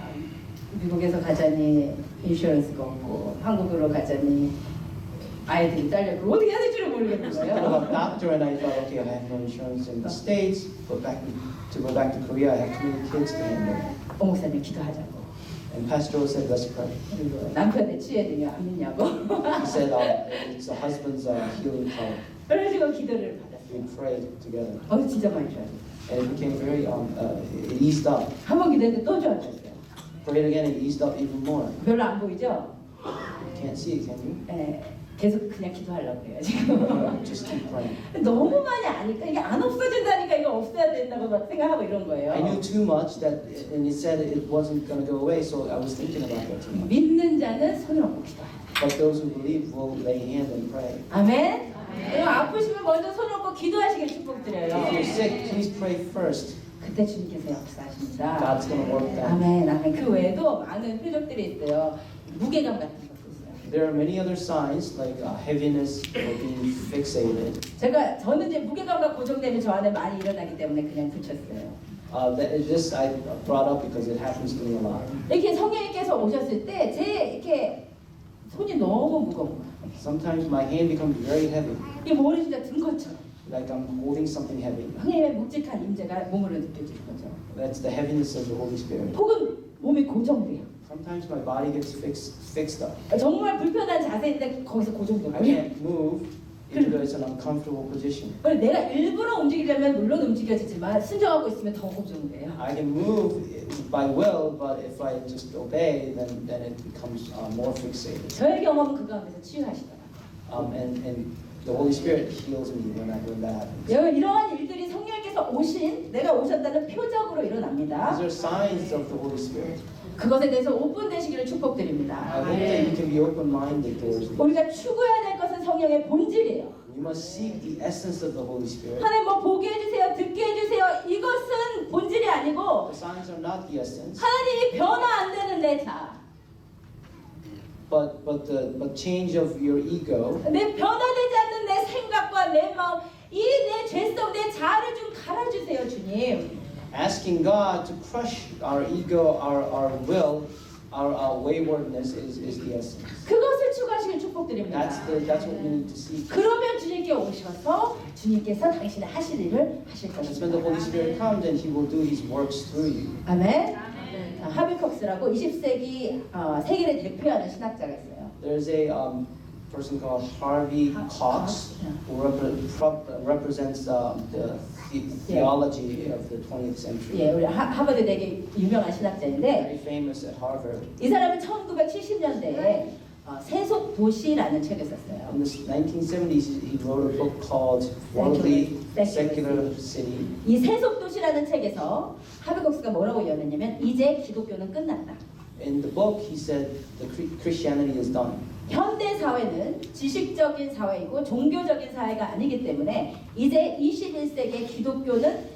미국에서 가자니 인슈런스가 없고 한국으로 가자니 아이들이 딸려고 어떻게 해야 될지를 모르겠는 So I thought 거예요. about doctor, and I thought, okay, I have no insurance in the States, but to go back to Korea, I have too many kids to handle. 목사님 기도하자고. And Pastor said, let's pray. 그리고 남편의 치유에 등이 안 믿냐고. He said, it's the husband's healing power. 그래가지고 기도를 받았어요. We prayed together, 진짜 많이 좋아요. and it became very, it eased up. 한 번 기도했는데 또 좋아졌어요. Prayed again, it eased up even more. 별로 안 보이죠? You can't see it, can you? 네, 계속 그냥 기도하려고 그래요 지금. Just keep praying. 너무 많이 아니까 이게 안 없어진다니까 이거 없애야 된다고 막 생각하고 이런 거예요. I knew too much that, and it said it wasn't going to go away, so I was thinking about that too much. 믿는 자는 손을 얹고 기도하라. But those who believe will lay hand and pray. 아멘. 여러분 아프시면 먼저 손 얹고 기도하시길 If you're 축복드려요. sick, please pray first. 그때 주님께서 역사하십니다. God's going to work that. 아멘, 아멘. 그 외에도 많은 표적들이 있어요. 무게감 같은 것도 있어요. There are many other signs like heaviness or being fixated. 저는 이제 무게감과 고정됨이 저 안에 많이 일어나기 때문에 그냥 붙였어요. This I brought up because it happens to me a lot. 이렇게 성령님께서 오셨을 때 제 이렇게 손이 너무 무거운 거예요. Sometimes my hand becomes very heavy, 이 몸이 진짜 든 것처럼 like I'm holding something heavy. 성령님의 묵직한 임재가 몸으로 느껴지는 거죠. That's the heaviness of the Holy Spirit. 혹은 몸이 고정돼요. Sometimes my body gets fixed up. 정말 불편한 자세인데 거기서 고정돼요. I can't move, even though it's an uncomfortable position. 내가 일부러 움직이려면 물론 움직여지지만 순종하고 있으면 더 걱정돼요. I can move by will, but if I just obey, then it becomes more fixated. 저의 경험은 그 가운데서 치유하시더라고요. And the Holy Spirit heals me when that happens. 여러분 이러한 일들이 성령께서 내가 오셨다는 표적으로 일어납니다. These are signs of the Holy Spirit. 그것에 대해서 오픈되시기를 I 축복드립니다. hope that you can be open-minded towards it. 우리가 추구해야 될 것은 성령의 본질이에요. You must seek the essence of the Holy Spirit. 하나님 뭐 보게 해주세요, 듣게 해주세요. 이것은 본질이 아니고 The signs are not the essence, 하나님이 변화 안 되는 내 자, but change of your ego. 내 변화되지 않는 내 생각과 내 마음, 이 내 죄성, 내 자아를 좀 갈아주세요, 주님. Asking God to crush our ego, our will, our waywardness is the essence. 그것을 추구하시길 축복드립니다. That's what we need to seek. 그러면 주님께 오셔서 주님께서 당신의 하실 일을 하실 That's when the Holy 것입니다. Spirit comes and He will do His works through you. 아멘. 하비콕스라고 20세기 세계를 대표하는 신학자가 있어요. There's a person called Harvey Cox who represents the theology of the 20th century. 예, 우리 하버드 되게 유명한 신학자인데 Very famous at Harvard. 이 사람은 1970년대에 세속 도시라는 책을 썼어요. In the 1970s, he wrote a book called Worldly Secular City. 이 세속 도시라는 책에서 하비콕스가 뭐라고 이야기했냐면 이제 기독교는 끝났다. In the book, he said the Christianity is done. 현대 사회는 지식적인 사회이고 종교적인 사회가 아니기 때문에 이제 21세기의 기독교를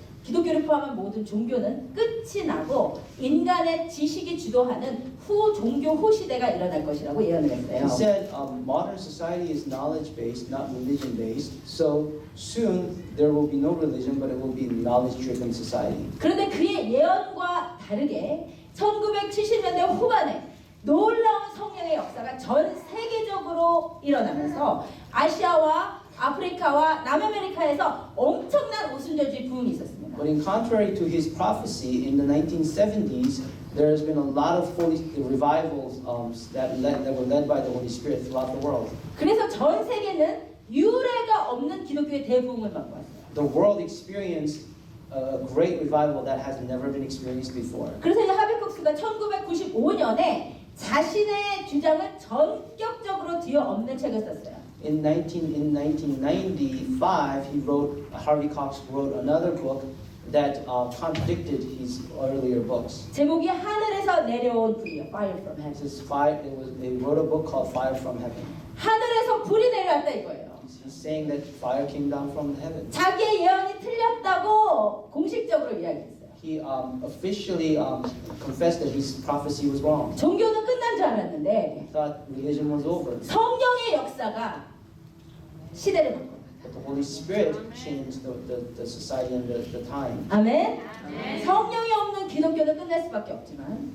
포함한 모든 종교는 끝이 나고 인간의 지식이 주도하는 후종교 시대가 일어날 것이라고 예언을 했어요. He said modern society is knowledge-based, not religion-based. So soon there will be no religion, but it will be knowledge-driven society. 그런데 그의 예언과 다르게 1970년대 후반에 놀라운 성령의 역사가 전 세계적으로 일어나면서 아시아와 아프리카와 남아메리카에서 엄청난 오순절주의 부흥이 있었습니다. But in contrary to his prophecy, in the 1970s, there has been a lot of revivals that were led by the Holy Spirit throughout the world. 그래서 전 세계는 유례가 없는 기독교의 대부흥을 받고 왔어요. The world experienced a great revival that has never been experienced before. 그래서 이 하비콕스가 1995년에 자신의 주장을 전격적으로 뒤엎는 책을 썼어요. In 1995, Harvey Cox wrote another book that contradicted his earlier books. 제목이 하늘에서 내려온 불이요, Fire from Heaven. They wrote a book called Fire from Heaven. 하늘에서 불이 내려왔다 이거예요. He's saying that fire came down from heaven. 자기의 예언이 틀렸다고 공식적으로 이야기했어요. He officially confessed that his prophecy was wrong. 종교는 끝난 줄 알았는데 He thought religion was over. 성령의 역사가 시대를 바꿔. But the Holy Spirit changed the society and the time. 아멘. 성령이 없는 기독교는 끝날 수밖에 없지만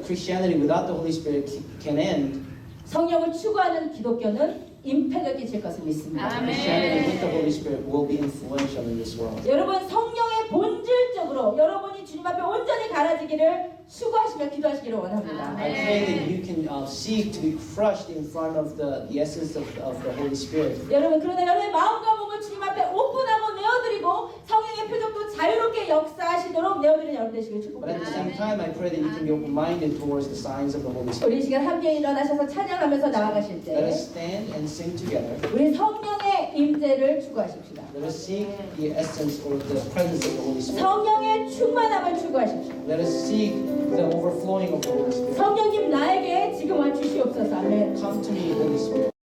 Christianity without the Holy Spirit can end. 성령을 추구하는 기독교는 임팩을 끼칠 것을 믿습니다. 아멘. Christianity with the Holy Spirit will be influential in this world. 여러분 성령의 본질적으로 여러분이 주님 앞에 온전히 갈아지기를 수고하시며 기도하시기를 원합니다. I pray that you can seek to be crushed in front of the essence of the Holy Spirit. 여러분 그러나 여러분의 마음과 몸을 주님 앞에 오픈하고 내어드리고 성령의 표적도 자유롭게 역사하시도록 내어드리는 여러분 되시길 But at the same 축복합니다. time, I pray that you can be open-minded towards the signs of the Holy Spirit. 우리 이 시간 함께 일어나셔서 찬양하면서 나아가실 Let 때 us stand and sing together. 우리 성령의 임재를 추구하십시다. Let us seek the essence or the presence of the Holy Spirit. 성령의 충만함을 추구하십시오. Let us seek the overflowing of the Holy Spirit. 성령님 나에게 지금 와 주시옵소서. 아멘. Come to me, Holy Spirit.